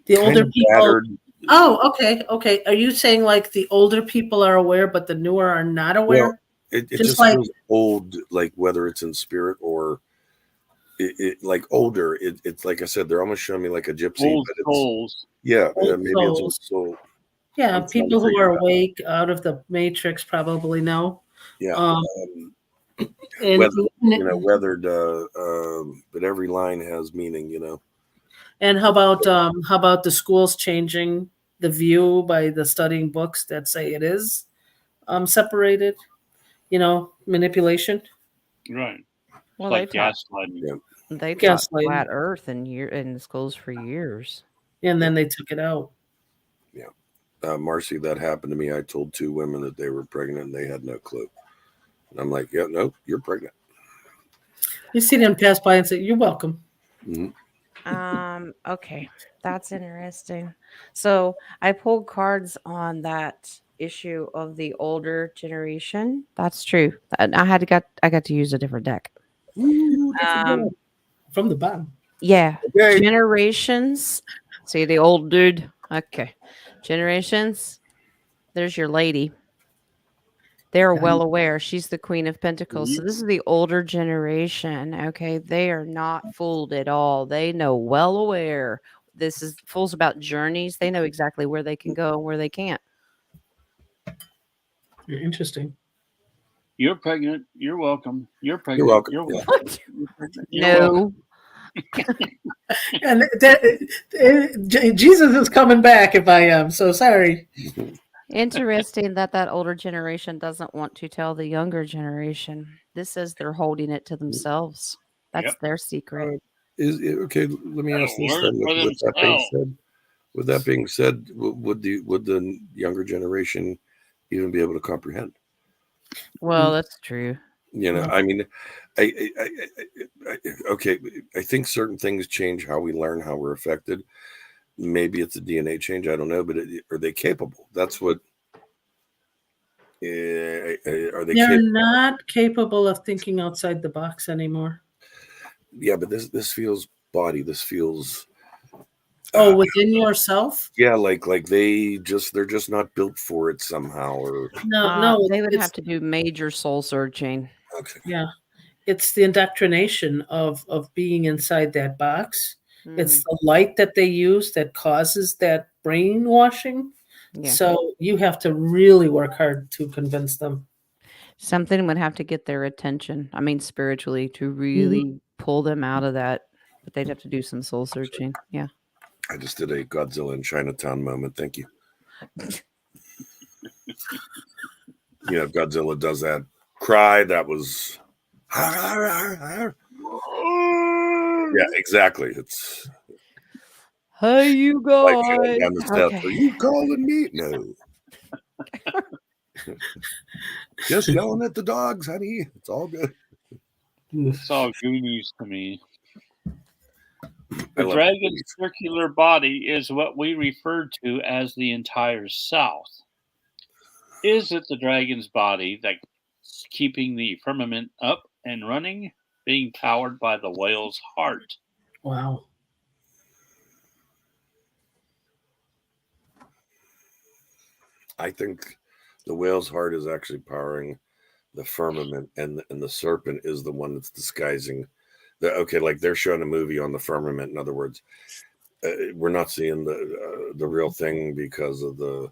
The older people. battered. Oh, okay. Are you saying like the older people are aware, but the newer are not aware? Well, it Just just like- feels old, like whether it's in spirit or it like older. It's like I said, they're almost showing me like a gypsy. Old but it's, souls. yeah, Old maybe it's old souls. soul. Yeah, I'm trying people to who figure are it out. awake out of the matrix probably know. Yeah. And Weathered, but every line has meaning. and how about the schools changing the view by the studying books that say it is separated? Manipulation. Right. Well, Like they taught gaslighting. Yeah. they taught Gaslighting. flat Earth in the schools for years. And then they took it out. Marcy, that happened to me. I told 2 women that they were pregnant and they had no clue. And I'm like, yeah, no, you're pregnant. You see them pass by and say, "You're welcome." Mhm. Okay, that's interesting. So I pulled cards on that issue of the older generation. That's true. I got to use a different deck. Ooh, Um, from the bottom. yeah, Okay. generations. See the old dude. Okay, generations. There's your lady. They're Okay. well aware. She's the Queen of Pentacles. So this is the older generation. Okay. They are not fooled at all. They know well aware. This is Fool's about journeys. They know exactly where they can go and where they can't. Interesting. You're pregnant. You're welcome. You're pregnant. welcome. You're Yeah. welcome. You're pregnant. You're welcome. No. And Jesus is coming back if I am. So sorry. Interesting that older generation doesn't want to tell the younger generation. This says they're holding it to themselves. That's Yep. their secret. Okay? Let me ask this Learn then. for With that being said, would the younger generation even be able to comprehend? Well, that's true. I mean, okay. I think certain things change how we learn, how we're affected. Maybe it's a DNA change. I don't know, but are they capable? That's what. Are they? They're not capable of thinking outside the box anymore. Yeah, but this feels body. This feels. Within yourself? Yeah, like they're just not built for it somehow, or No, They would have to do major soul searching. okay. Yeah, it's the indoctrination of being inside that box. It's the light that they use that causes that brainwashing. Yeah. So you have to really work hard to convince them. Something would have to get their attention. I mean, spiritually, to really pull them out of that. But they'd have to do some soul searching. Yeah. I just did a Godzilla in Chinatown moment. Thank you. Godzilla does that cry. That was. Yeah, exactly. It's Hey, you like guys. going down the steps. Okay. Are you calling me? No. Just yelling at the dogs, honey. It's all good. It's all Goonies to me. I The love dragon's Goonies. circular body is what we refer to as the entire South. Is it the dragon's body that's keeping the firmament up and running, being powered by the whale's heart? Wow. I think the whale's heart is actually powering the firmament, and the serpent is the one that's disguising. Like they're showing a movie on the firmament. In other words, we're not seeing the real thing because of the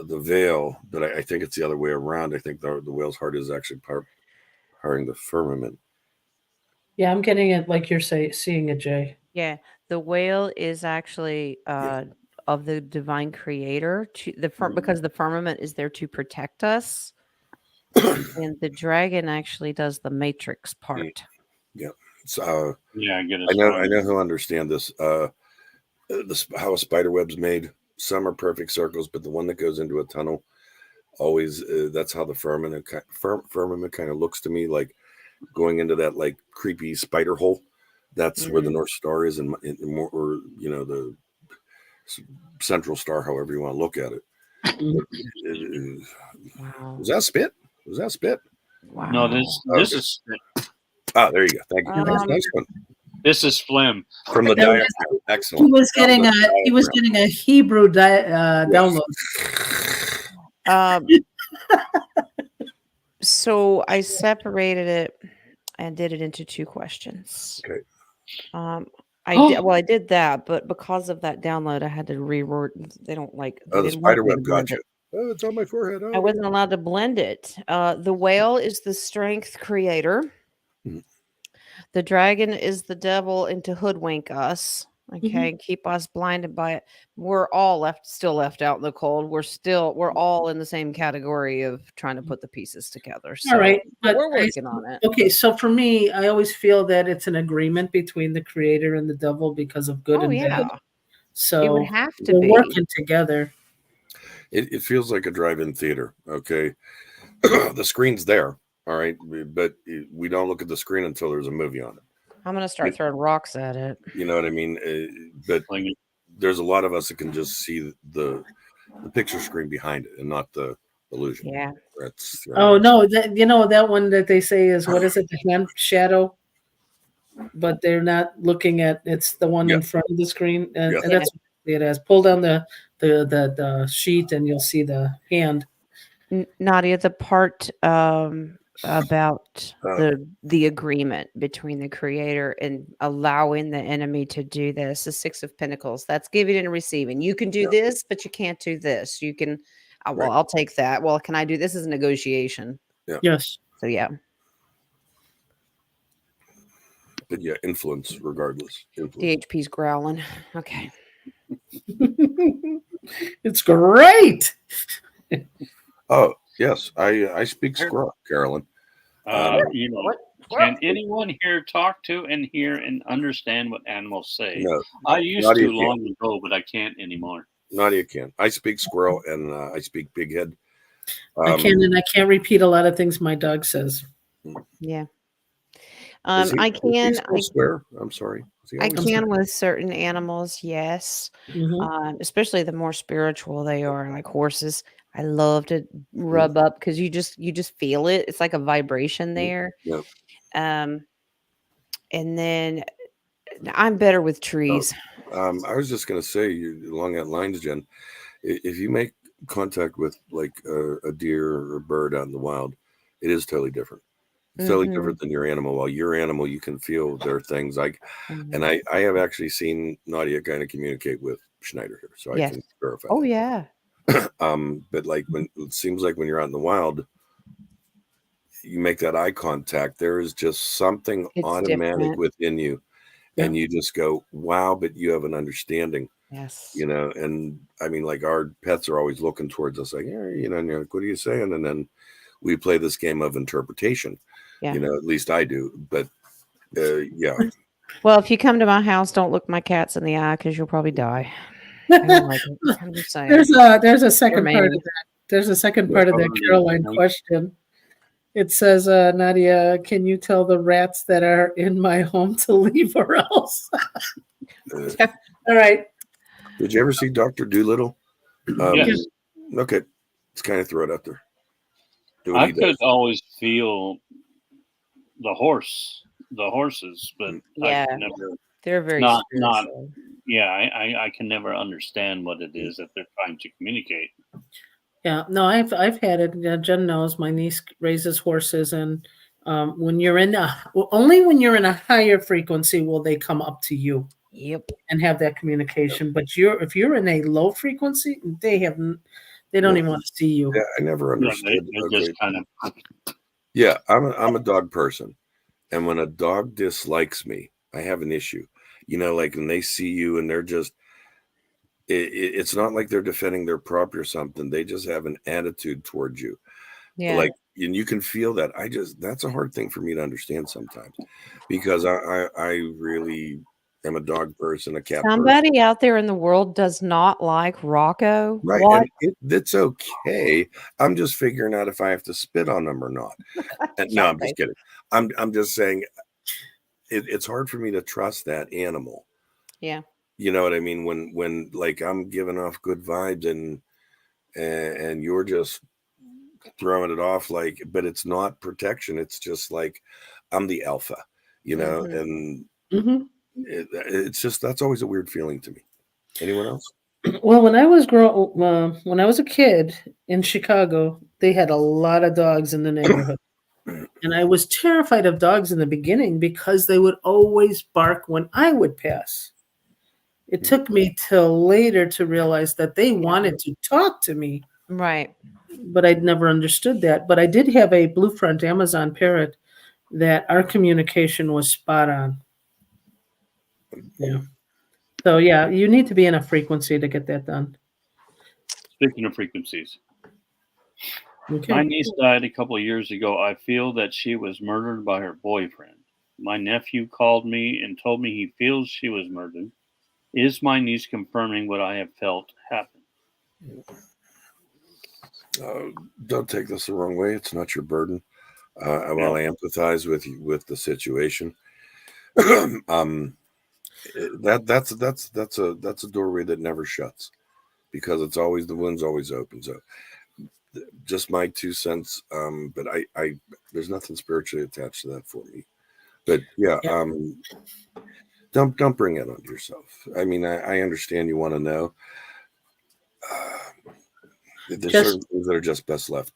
the veil, but I think it's the other way around. I think the whale's heart is actually powering the firmament. Yeah, I'm getting it like you're seeing it, Jay. Yeah, the whale is actually of the divine creator to because the firmament is there to protect us, and the dragon actually does the matrix part. Yeah. So Yeah, I get it. I know who'll understand this. How a spider web's made. Some are perfect circles, but the one that goes into a tunnel always that's how the firmament kind of looks to me, like going into that like creepy spider hole. That's where the North Star is, or the central star, however you want to look at it. Wow. Was that spit? Wow. No, this is spit. Ah, there you go. Thank you. Nice one. This is phlegm From the diaphragm. Excellent. He was getting a Hebrew download. So I separated it and did it into 2 questions. Okay. I did that, but because of that download, I had to reword. They don't like. Oh, the spider web got you. Oh, it's on my forehead. Oh. I wasn't allowed to blend it. The whale is the strength creator. Mm-hmm. The dragon is the devil and to hoodwink us. Okay, keep us blinded by it. We're all still left out in the cold. We're all in the same category of trying to put the pieces together. So all right, but we're working on it. Okay, so for me, I always feel that it's an agreement between the creator and the devil because of good and bad. So it would have to we're be working together. It feels like a drive-in theater. Okay, the screen's there. All right, but we don't look at the screen until there's a movie on it. I'm going to start throwing rocks at it. You know what I mean? But there's a lot of us that can just see the picture screen behind it and not the illusion. Yeah. Oh, no. That one that they say is, what is it? The hand shadow? But they're not looking at, it's the one in front of the screen. And that's what it has. Pull down the sheet and you'll see the hand. Nadia, the part about the agreement between the creator and allowing the enemy to do this, the 6 of Pentacles, that's giving and receiving. You can do this, but you can't do this. You can, I'll take that. Well, can I do this as a negotiation? Yeah. Yes. So, yeah. But yeah, influence regardless. DHP's growling. Okay. It's great. Oh, yes. I speak squirrel, Carolyn. Can anyone here talk to and hear and understand what animals say? No. I used to long ago, but I can't anymore. Nadia can. I speak squirrel and I speak pighead. I can, and I can't repeat a lot of things my dog says. Yeah. I can. Swear. I'm sorry. I can with certain animals, yes. Especially the more spiritual they are, like horses. I love to rub up because you just feel it. It's like a vibration there. Yeah. And then I'm better with trees. I was just gonna say, along that lines, Jen, if you make contact with like a deer or a bird out in the wild, it is totally different. It's totally different than your animal. While your animal, you can feel their things. And I have actually seen Nadia kind of communicate with Schneider here, so I can verify. Oh that. yeah. But like when it seems like when you're out in the wild, you make that eye contact, there is just something automatic within you, and you just go, wow, but you have an understanding. Yes. And I mean, like our pets are always looking towards us like, and you're like, what are you saying? And then we play this game of interpretation. Yeah. At least I do. But yeah. Well, if you come to my house, don't look my cats in the eye because you'll probably die. I don't like it. I'm just saying. There's a second part of that. There's a second part of that Caroline question. It says, Nadia, can you tell the rats that are in my home to leave or else? All right. Did you ever see Dr. Dolittle? Yes. Okay. Let's kind of throw it out there. I could always feel the horses, but I can never. They're very not. spiritual. I can never understand what it is that they're trying to communicate. Yeah, no, I've had it. Jen knows my niece raises horses, and when you're only when you're in a higher frequency will they come up to you. Yep. And have that communication. But if you're in a low frequency, They don't Yeah. even want to see you. Yeah, I never Yeah, understood. they Okay. just kind of. Yeah, I'm a dog person, and when a dog dislikes me, I have an issue. You know, like when they see you and they're just, it's not like they're defending their property or something. They just have an attitude towards you, Yeah. like, and you can feel that. That's a hard thing for me to understand sometimes, because I really am a dog person, a cat person. Somebody out there in the world does not like Rocco. Right, What? and it's okay. I'm just figuring out if I have to spit on them or not. And no, I'm just kidding. I'm just saying it's hard for me to trust that animal. Yeah. You know what I mean? When like I'm giving off good vibes and you're just throwing it off, like, but it's not protection. It's just like I'm the alpha, you know, Mhm. and Mhm. it's just, that's always a weird feeling to me. Anyone else? Well, when I was a kid in Chicago, they had a lot of dogs in the neighborhood. And I was terrified of dogs in the beginning because they would always bark when I would pass. It took me till later to realize that they wanted to talk to me, Right. but I'd never understood that. But I did have a Blue Front Amazon parrot that our communication was spot on. Yeah. So yeah, you need to be in a frequency to get that done. Speaking of frequencies, Okay. my niece died a couple of years ago. I feel that she was murdered by her boyfriend. My nephew called me and told me he feels she was murdered. Is my niece confirming what I have felt happened? Don't take this the wrong way. It's not your burden. While I empathize with you with the situation, that's a doorway that never shuts, because it's always, the wound's always open. So just my 2 cents. But I there's nothing spiritually attached to that for me. But yeah. Don't bring it on yourself. I mean, I understand you want to know. There's certain things that are just best left.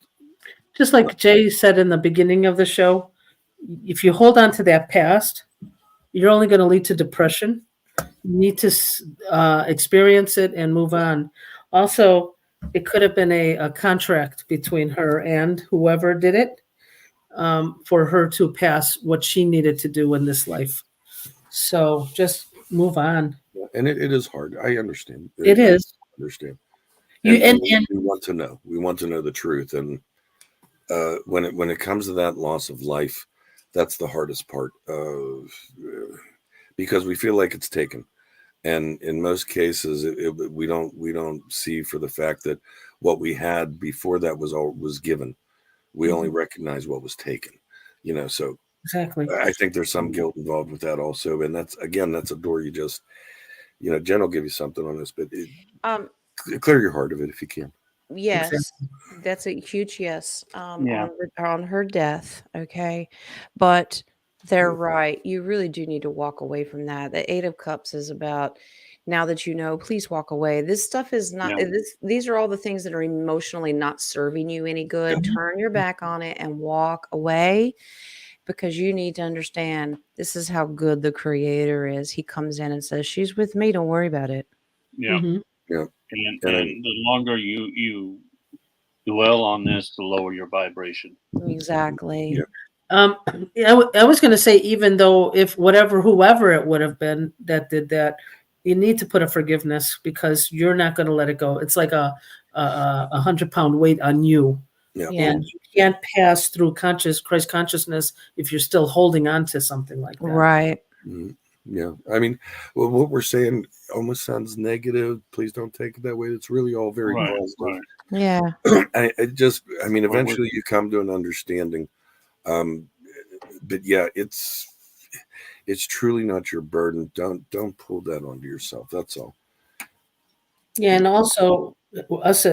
Just like Jay said in the beginning of the show, if you hold on to that past, you're only going to lead to depression. You need to experience it and move on. Also, it could have been a contract between her and whoever did it, for her to pass what she needed to do in this life. So just move on. And it is hard. I understand. It is. I understand. And We want to know. We want to know the truth. And when it comes to that loss of life, that's the hardest part of, because we feel like it's taken. And in most cases, we don't see for the fact that what we had before that was given. We only recognize what was taken, you know. So exactly. I think there's some guilt involved with that also. And that's a door you just, you know, Jen will give you something on this, but clear your heart of it if you can. Yes, Exactly. that's a huge yes. Yeah. On her death. Okay, but they're right. You really do need to walk away from that. The Eight of Cups is about, now that you know, please walk away. This stuff is not. Yeah. These are all the things that are emotionally not serving you any good. Turn your back on it and walk away, because you need to understand this is how good the Creator is. He comes in and says, "She's with me. Don't worry about it." Yeah. Mhm. Yeah. And the longer you dwell on this, the lower your vibration. Exactly. Yeah. I was going to say, even though if whoever it would have been that did that, you need to put a forgiveness, because you're not going to let it go. It's like a 100-pound weight on you. Yeah. And you can't pass through Christ consciousness if you're still holding on to something like that. Right. Yeah. I mean, well, what we're saying almost sounds negative. Please don't take it that way. It's really all very positive. Right. Yeah. I mean, eventually you come to an understanding. But yeah, it's truly not your burden. Don't pull that onto yourself. That's all. Yeah, and also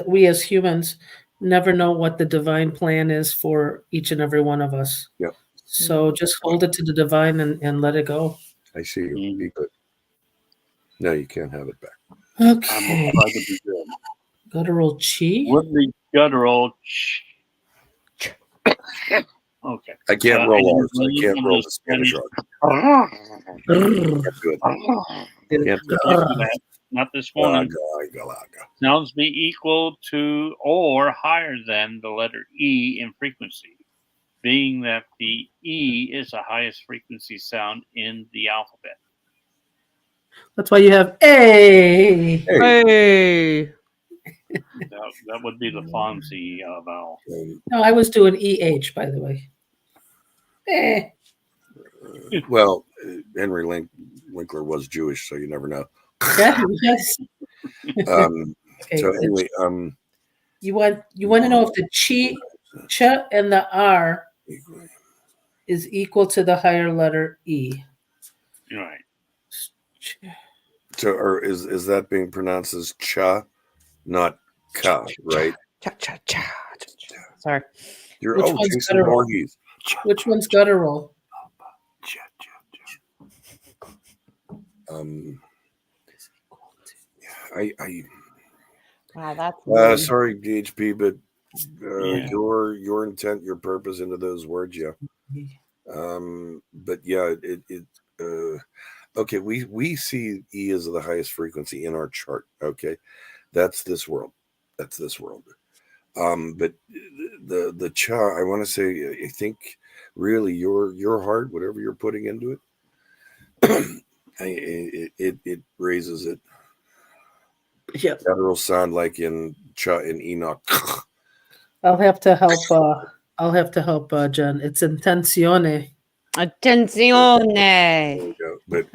we as humans never know what the divine plan is for each and every one of us. Yep. So just hold it to the divine and let it go. I see you. Be good. No, you can't have it back. Okay. I'm trying to be good. Guttural chi. What the guttural? Okay. I can't roll R's. I can't roll the Spanish R. That's good. Can't do that. not this one. Galaga. Sounds be equal to or higher than the letter E in frequency, being that the E is the highest frequency sound in the alphabet. That's why you have A. Hey. That would be the Fonzie vowel. No, I was doing EH, by the way. Eh. Well, Henry Winkler was Jewish, so you never know. Yes. Okay. So anyway, You want to know if the ch and the R is equal to the higher letter E. Right. so or is that being pronounced as cha, not ka, right? Cha. Sorry. You're Which one's Jason better? Voorhees. Which one's guttural? Wow, that's Sorry, DHP, but Yeah. your intent, your purpose into those words, yeah. But yeah, okay. We see E as the highest frequency in our chart. Okay, that's this world. But the cha, I want to say, I think really your heart, whatever you're putting into it, it raises it. Yeah. That'll sound like in cha in Enoch. I'll have to help. Jen. It's intenzione. Attenzione. There we go. But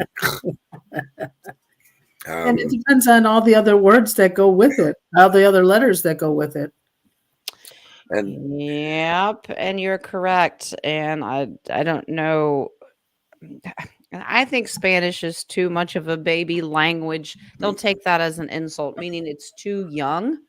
And it depends on all the other words that go with it, all the other letters that go with it. and Yep, and you're correct. And I don't know. I think Spanish is too much of a baby language. Don't take that as an insult, meaning it's too young.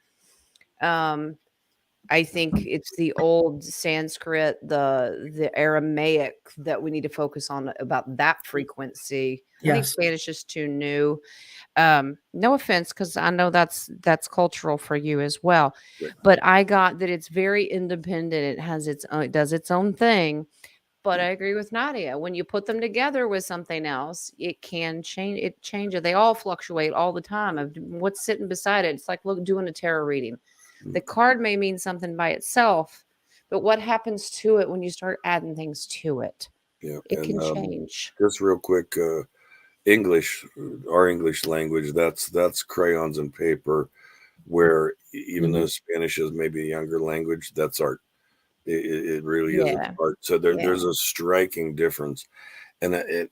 I think it's the old Sanskrit, the Aramaic that we need to focus on about that frequency. I think Yes. Spanish is too new. No offense, because I know that's cultural for you as well. Right. But I got that it's very independent. It has its own, it does its own thing. But I agree with Nadia. When you put them together with something else, it can change. It changes. They all fluctuate all the time. Of what's sitting beside it. It's like doing a tarot reading. The card may mean something by itself, but what happens to it when you start adding things to it? yeah, It can and, change. just real quick, English, our English language, that's crayons and paper. Where even though Spanish is maybe a younger language, that's art. It really is Yeah. art. So there's a striking difference, and I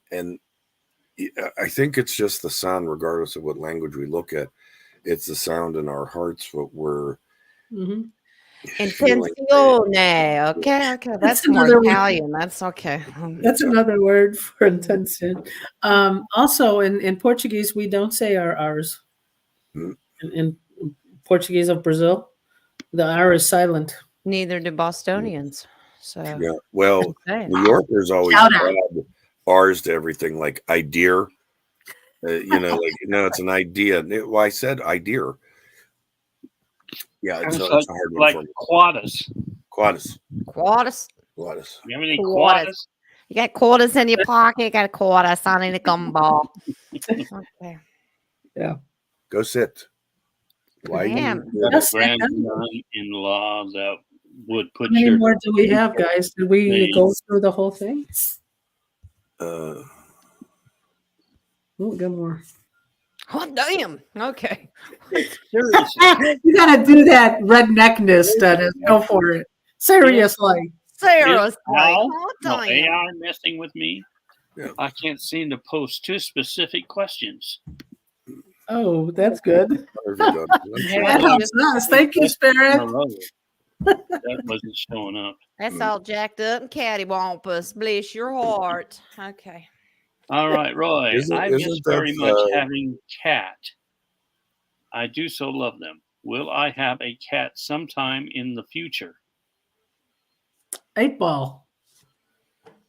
think it's just the sound, regardless of what language we look at. It's the sound in our hearts, what we're feeling. Intenzione. Okay. That's more another one. Italian. That's okay. That's another word for intention. Also, in Portuguese, we don't say our R's. In Portuguese of Brazil, the R is silent. Neither do Bostonians. So Yeah. Well, okay. New Yorkers always Shout out. add R's to everything, like idea. It's an idea. Well, I said idea. Yeah, it's a hard one like for me. quadas. Quadas. Quarters. Quadas. You have any Quarters. quadas? You got quarters in your pocket. You got a quarter on in a gumball. Okay. Go sit. Why? Damn. You have Yes, a grandson-in-law that would put How many your more do we have, guys? Did we go through the whole thing? Uh, Oh, good more. Oh damn. Okay. seriously. You gotta do that redneckness, Dennis. Go for it. Seriously. Seriously. Now, Oh no damn. AI messing with me. Yeah. I can't seem to post 2 specific questions. Oh, that's good. That That helps us. Thank you, Spirit. That wasn't showing up. That's all jacked up and cattywampus. Bless your heart. Okay. All right, Roy. I miss isn't very that, much having cat. I do so love them. Will I have a cat sometime in the future? 8-ball.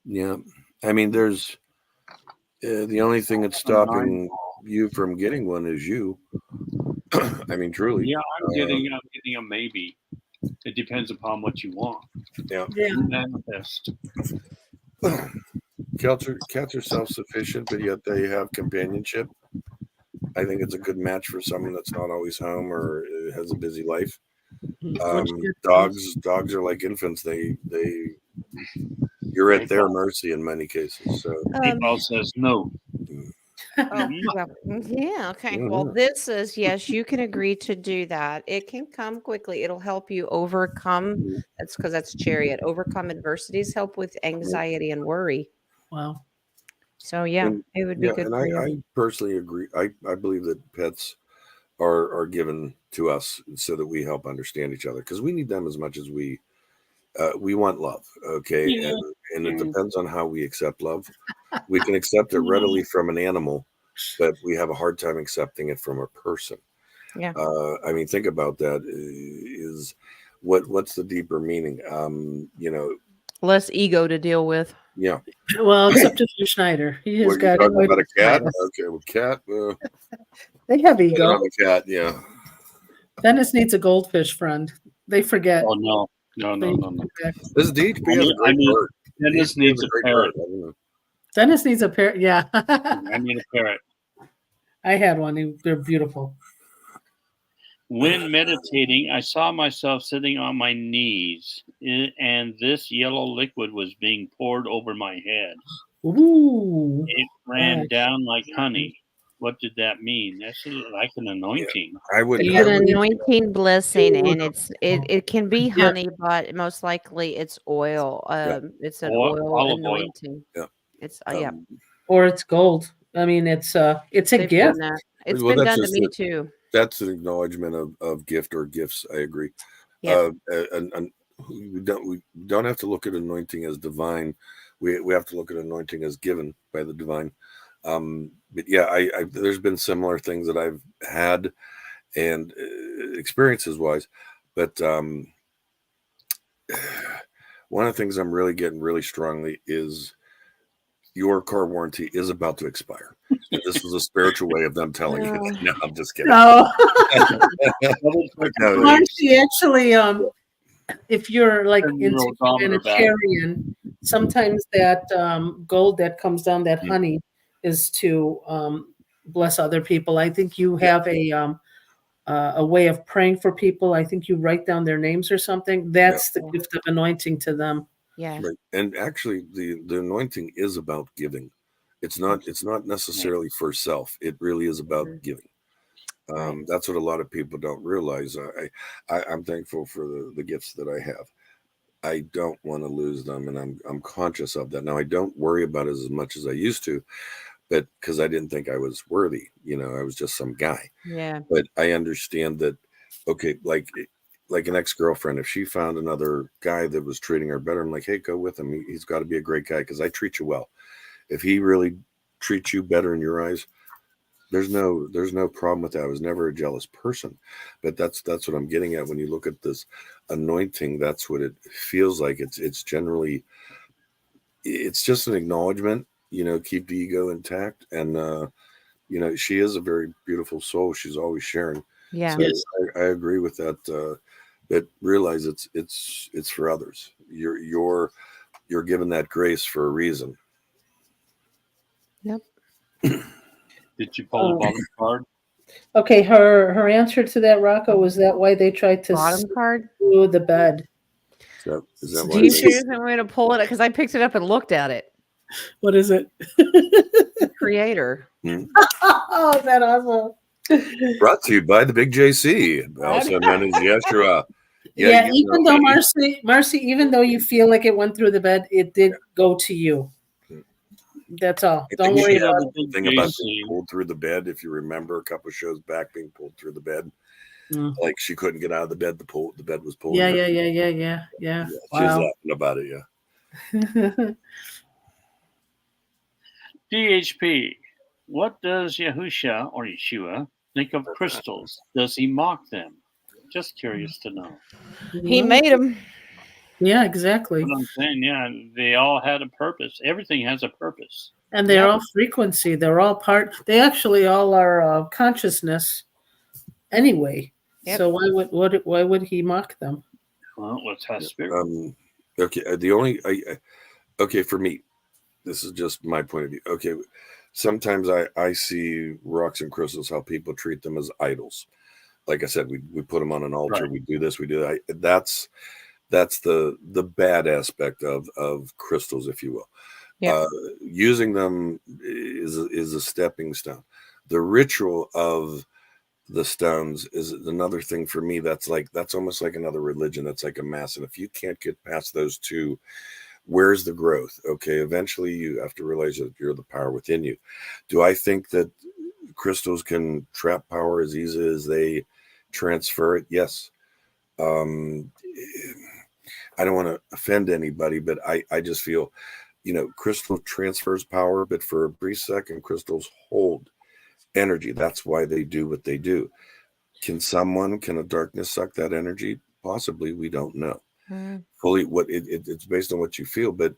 Yeah. I mean, there's the only thing that's stopping you from getting one is you. I mean, truly. Yeah, I'm getting a maybe. It depends upon what you want. Yeah. You manifest. Cats are self-sufficient, but yet they have companionship. I think it's a good match for someone that's not always home or has a busy life. Dogs are like infants. You're at their mercy in many cases. So Meatball says no. Oh, yeah. Okay. Well, this says yes, you can agree to do that. It can come quickly. It'll help you overcome. That's because that's chariot. Overcome adversities, help with anxiety and worry. Wow. So yeah, it would be good and for you. I personally agree. I believe that pets are given to us so that we help understand each other, because we need them as much as we want love. Okay. Yeah. And it depends on how we accept love. We can accept it readily from an animal, but we have a hard time accepting it from a person. Yeah. I mean, think about that. Is what's the deeper meaning? Less ego to deal with. Yeah. Well, except for Schneider, he has got talking about a cat. Schneider. Okay, well, cat. They have ego. On the cat, yeah. Dennis needs a goldfish friend. They forget. Oh no. This DHP has a great bird. Dennis needs a parrot. Dennis needs a parrot. Yeah. I need a parrot. I had one. They're beautiful. When meditating, I saw myself sitting on my knees, and this yellow liquid was being poured over my head. Ooh. It ran down like honey. What did that mean? That's like an anointing. I would. It's an anointing blessing, and it can be honey, but most likely it's oil. It's an oil anointing. Yeah. It's Or it's gold. I mean, it's a gift. It's been done to me too. That's an acknowledgement of gift or gifts. I agree. Yep. And we don't have to look at anointing as divine. We have to look at anointing as given by the divine. But yeah, there's been similar things that I've had and experiences wise, but one of the things I'm really getting really strongly is your car warranty is about to expire. And this is a spiritual way of them telling you that. No, I'm just kidding. No. No, Marcy, actually, if you're like into humanitarian, sometimes that gold that comes down, that honey, is to bless other people. I think you have a way of praying for people. I think you write down their names or something. That's the gift of anointing to them. Yeah. Right. And actually the anointing is about giving. It's not necessarily for self. It really is about giving. That's what a lot of people don't realize. I'm thankful for the gifts that I have. I don't want to lose them, and I'm conscious of that. Now I don't worry about it as much as I used to, but because I didn't think I was worthy, I was just some guy. Yeah. But I understand that. Okay, like an ex-girlfriend, if she found another guy that was treating her better, I'm like, hey, go with him. He's got to be a great guy because I treat you well. If he really treats you better in your eyes, there's no problem with that. I was never a jealous person, but that's what I'm getting at. When you look at this anointing, that's what it feels like. It's generally, it's just an acknowledgement, keep the ego intact. And, she is a very beautiful soul. She's always sharing. Yeah. So I agree with that. But realize it's for others. You're given that grace for a reason. Yep. Did you pull the bottom card? Okay, her answer to that, Rocco, was that why they tried to Bottom card through the bed? Is that Do you seriously want me to pull it? Because I picked it up and looked at it. What is it? Creator. Oh, is that awesome? Brought to you by the Big JC, also known as Yeshua. Yeah, even though Marcy, even though you feel like it went through the bed, it did go to you. That's all. Don't worry about it. The thing about being pulled through the bed, if you remember a couple of shows back, being pulled through the bed, like she couldn't get out of the bed. The bed was pulled. Yeah. She was laughing about it. Yeah. DHP. What does Yahusha or Yeshua think of crystals? Does he mock them? Just curious to know. He made them. Yeah, exactly. What I'm saying, yeah, they all had a purpose. Everything has a purpose. And they're all frequency. They're all they actually all are consciousness anyway. Yep. So why would he mock them? Well, let's have spirit. Okay, for me, this is just my point of view. Okay, sometimes I see rocks and crystals, how people treat them as idols. Like I said, we put them on an altar. Right. We do this. We do that. That's the bad aspect of crystals, if you will. Yeah. Using them is a stepping stone. The ritual of the stones is another thing for me. That's almost like another religion. That's like a mass. And if you can't get past those two, where's the growth? Okay, eventually you have to realize that you're the power within you. Do I think that crystals can trap power as easy as they transfer it? Yes. I don't want to offend anybody, but I just feel, crystal transfers power, but for a brief second, crystals hold energy. That's why they do what they do. Can a darkness suck that energy? Possibly. We don't know fully what it's based on what you feel, but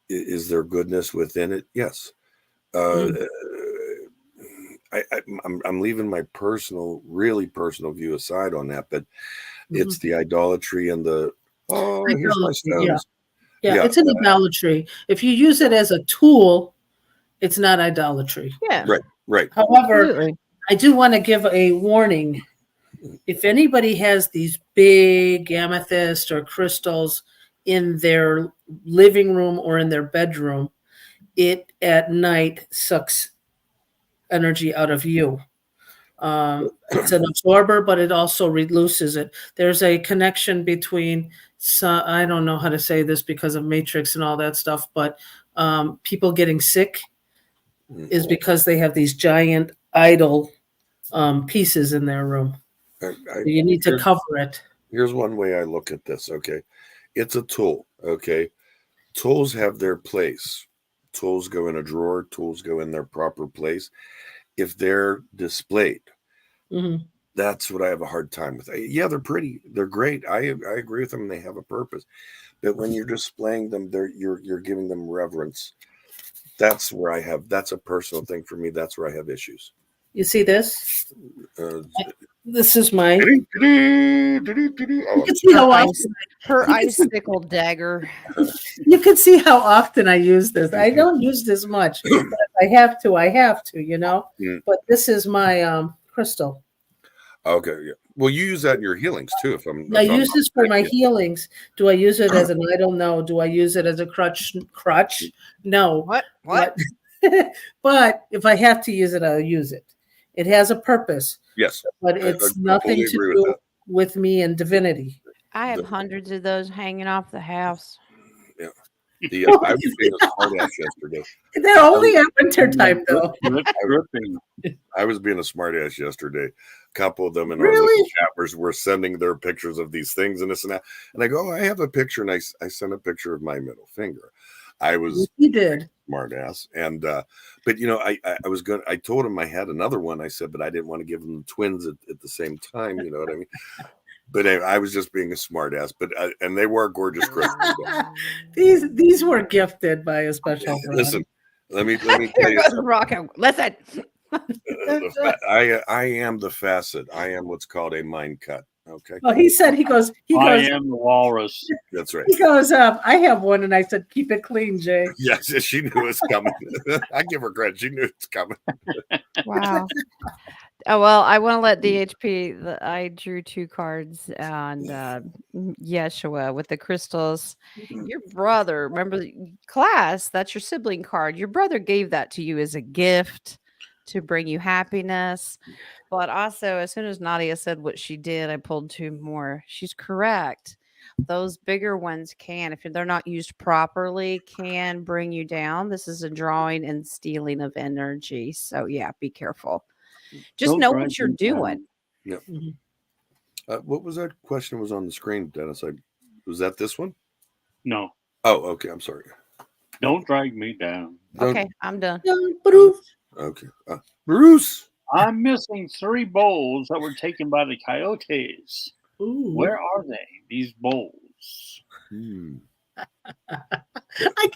is there goodness within it? Yes. I'm leaving my really personal view aside on that, but it's the idolatry and the, here's my stones. Yeah, it's an idolatry. If you use it as a tool, it's not idolatry. Yeah. Right. However, Absolutely. I do want to give a warning. If anybody has these big amethyst or crystals in their living room or in their bedroom, it at night sucks energy out of you. It's an absorber, but it also reduces it. There's a connection between, I don't know how to say this because of Matrix and all that stuff, but people getting sick is because they have these giant idol pieces in their room. You need to cover it. Here's one way I look at this. Okay. It's a tool. Okay. Tools have their place. Tools go in a drawer. Tools go in their proper place. If they're displayed, that's what I have a hard time with. Yeah, they're pretty. They're great. I agree with them. They have a purpose. But when you're displaying them, you're giving them reverence. That's a personal thing for me. That's where I have issues. You see this? This is my. You can see how often her icicle dagger. You can see how often I use this. I don't use this much, but if I have to. But this is my crystal. Okay. Yeah. Well, you use that in your healings too. I use this for my healings. Do I use it as an idol? No. Do I use it as a crutch? No. What? But if I have to use it, I'll use it. It has a purpose. Yes. But it's nothing to do with me and divinity. I have hundreds of those hanging off the house. Yeah. I was being a smartass yesterday. They're only at winter time, though. I was being a smartass yesterday. A couple of them in Really? our little chat were sending their pictures of these things and this and that. And I go, I have a picture, and I sent a picture of my middle finger. I was smartass, and but I told him I had another one. I said, but I didn't want to give them the twins at the same time. You know what I mean? But I was just being a smartass. But and they were gorgeous crystals. These were gifted by a special. Listen, let me tell you something. Listen. I am the facet. I am what's called a mind cut. Okay. Well, he goes. I am the walrus. That's right. He goes, I have one, and I said, keep it clean, Jay. Yes, she knew it was coming. I give her credit. She knew it's coming. Wow. Oh, well, I want to let DHP. I drew 2 cards on Yeshua with the crystals. Your brother, remember class? That's your sibling card. Your brother gave that to you as a gift to bring you happiness. But also, as soon as Nadia said what she did, I pulled 2 more. She's correct. Those bigger ones can, if they're not used properly, can bring you down. This is a drawing and stealing of energy. So, yeah, be careful. Just know what you're doing. Yeah. What was that question was on the screen, Dennis? Was that this one? No. Oh, okay. I'm sorry. Don't drag me down. Okay, I'm done. Okay. Bruce. I'm missing 3 bowls that were taken by the coyotes. Ooh. Where are they? These bowls. I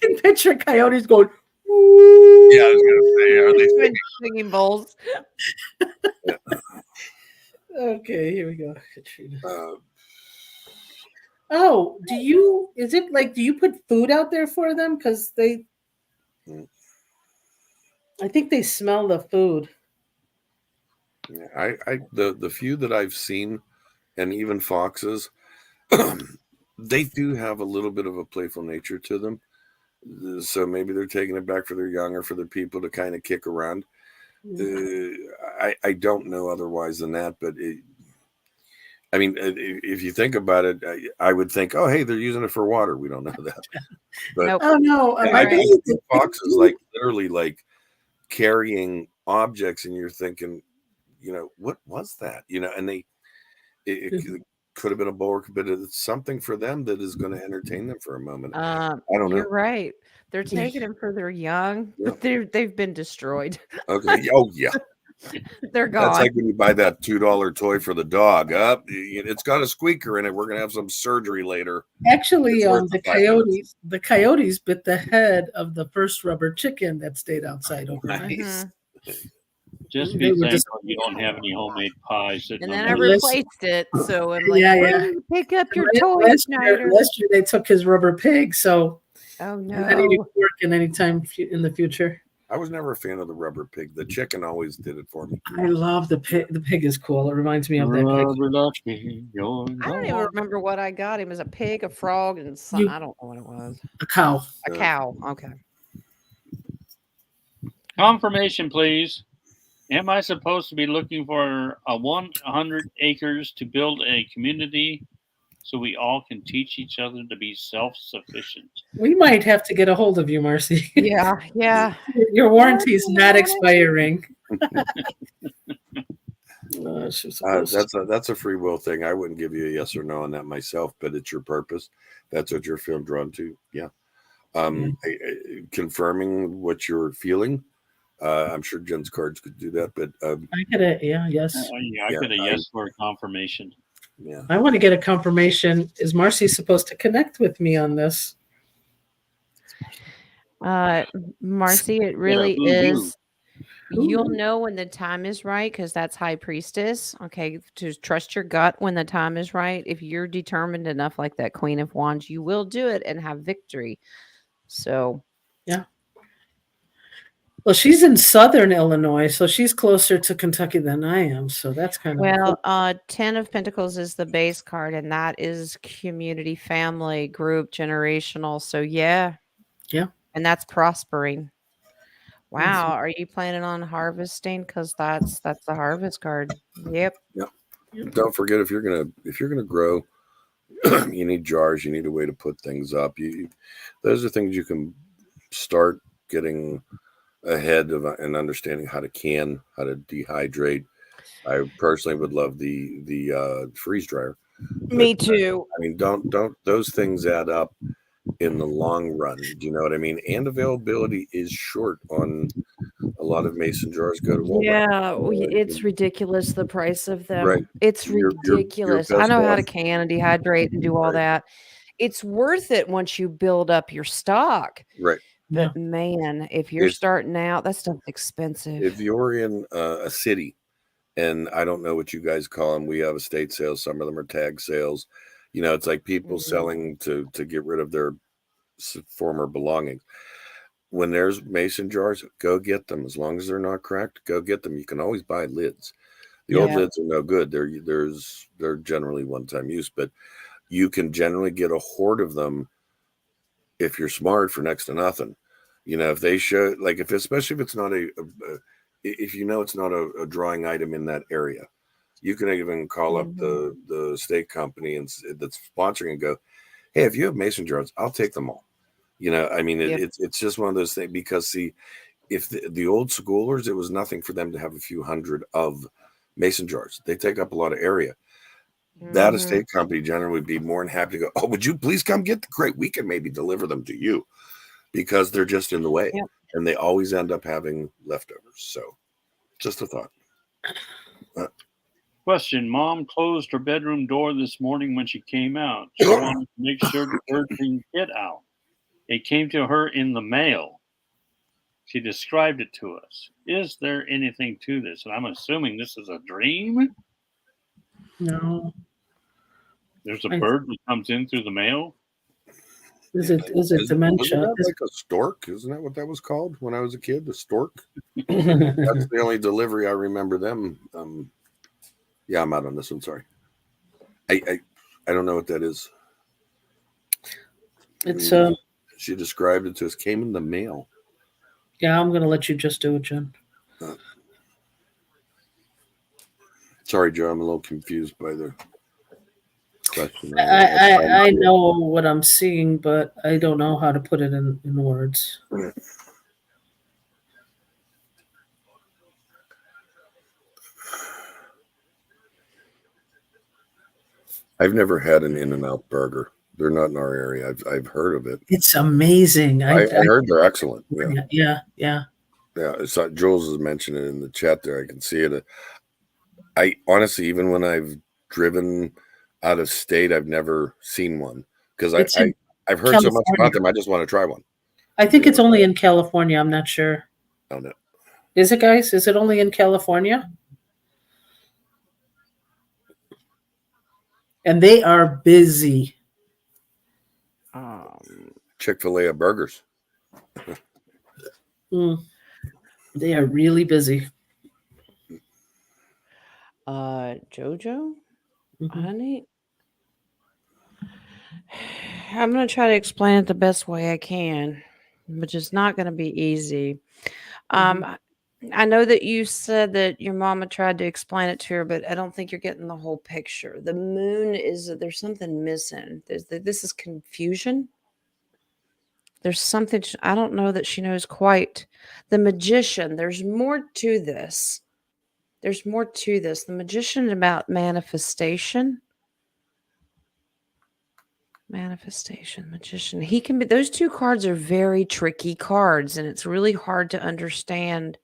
can picture coyotes going. Yeah, I was gonna say, are they singing bowls? Okay, here we go. Do you put food out there for them? Because they. I think they smell the food. Yeah, the few that I've seen, and even foxes, they do have a little bit of a playful nature to them. So maybe they're taking it back for their young or for their people to kind of kick around. I don't know otherwise than that, but I mean, if you think about it, I would think, oh, hey, they're using it for water. We don't know that, but Nope. Oh no, I've seen foxes like literally like carrying objects, and you're thinking, what was that? And it could have been a boa, but it's something for them that is going to entertain them for a moment. I don't know. You're right. They're taking them for their young, Yeah. but they've been destroyed. Okay. Oh yeah. They're gone. That's like when you buy that $2 toy for the dog. It's got a squeaker in it. We're gonna have some surgery later. Actually, It's worth the $5. coyotes bit the head of the first rubber chicken that stayed outside overnight. Nice. Just They be were thankful you don't have any homemade pies sitting And on then the I Unless- replaced it. So I'm like, Yeah, "Where yeah. do you pick up your Last toy, year, Schneider?" last year they took his rubber pig, so Oh I'm not even no. working anytime in the future. I was never a fan of the rubber pig. The chicken always did it for me. I love the pig. The pig is cool. It reminds me of that pig. Rubber ducky, you're I don't even gone. remember what I got him. As a pig, a frog, and some, You- I don't know what it was. A cow. A cow. Okay. Confirmation, please. Am I supposed to be looking for a 100 acres to build a community so we all can teach each other to be self-sufficient? We might have to get a hold of you, Marcy. Yeah. Yeah. Your warranty is not Yeah. expiring. She's supposed to. That's a free will thing. I wouldn't give you a yes or no on that myself, but it's your purpose. That's what you're feeling drawn to. Yeah. Confirming what you're feeling. I'm sure Jen's cards could do that, but I get it. Yeah, yes. Yeah, I got a yes for a confirmation. yeah. I want to get a confirmation. Is Marcy supposed to connect with me on this? Marcy, it really who do? is. You'll know when the time is right because that's High Priestess. Okay, to trust your gut when the time is right. If you're determined enough, like that Queen of Wands, you will do it and have victory. So, Well, she's in southern Illinois, so she's closer to Kentucky than I am. So that's kind of well, 10 of Pentacles is the base card, and that is community, family, group, generational. So, yeah. And that's prospering. Wow, are you planning on harvesting? Because that's the harvest card. Yep. Don't forget, if you're gonna grow, you need jars. You need a way to put things up. Those are things you can start getting ahead of and understanding how to can, how to dehydrate. I personally would love the freeze dryer. Me too. I mean, don't those things add up in the long run? Do you know what I mean? And availability is short on a lot of mason jars. Go to Walmart. Yeah, it's ridiculous the price of them. Right. It's You're ridiculous. I best know how to off. can and dehydrate and do all Right. that. It's worth it once you build up your stock. Right. But man, if you're If- starting out, that stuff's expensive. If you're in a city, and I don't know what you guys call them, we have estate sales. Some of them are tag sales. It's like people Mhm. selling to get rid of their former belongings. When there's mason jars, go get them. As long as they're not cracked, go get them. You can always buy lids. The old Yeah. lids are no good. They're generally one-time use, but you can generally get a hoard of them if you're smart for next to nothing. If they show, like, especially if it's not if it's not a drawing item in that area, you can even call up the state company that's sponsoring and go, hey, if you have mason jars, I'll take them all. I mean, Yep. it's just one of those things, because see, if the old schoolers, it was nothing for them to have a few hundred of mason jars. They take up a lot of area. That Mhm. estate company generally would be more than happy to go, oh, would you please come get the crate? We can maybe deliver them to you, because they're just in the way. Yep. And they always end up having leftovers. So just a thought. Question: Mom closed her bedroom door this morning when she came out. She wanted to make sure the bird didn't get out. It came to her in the mail. She described it to us. Is there anything to this? And I'm assuming this is a dream. no. There's a bird that comes in through the mail. Is it dementia? Wasn't that like a stork? Isn't that what that was called when I was a kid? A stork? That's the only delivery I remember them. Yeah, I'm out on this one. Sorry. I don't know what that is. It's She described it to us. Came in the mail. yeah. I'm gonna let you just do it, Jen. Sorry, Joe. I'm a little confused by the question. I know what I'm seeing, but I don't know how to put it in words. I've never had an In-N-Out burger. They're not in our area. I've heard of it. It's amazing. I heard they're excellent. Yeah. Yeah. It's not, Jules has mentioned it in the chat there. I can see it. I honestly, even when I've driven out of state, I've never seen one because I've heard so much about them. I just want to try one. I think it's only in California. I'm not sure. Oh, no. Is it, guys? Is it only in California? And they are busy. Chick-fil-A burgers. They are really busy. Jojo, honey, I'm going to try to explain it the best way I can, which is not going to be easy. I know that you said that your mama tried to explain it to her, but I don't think you're getting the whole picture. The moon there's something missing. This is confusion. There's something, I don't know that she knows quite. The magician, there's more to this. There's more to this. The magician about manifestation. Manifestation, magician. He can be, those two cards are very tricky cards, and it's really hard to understand.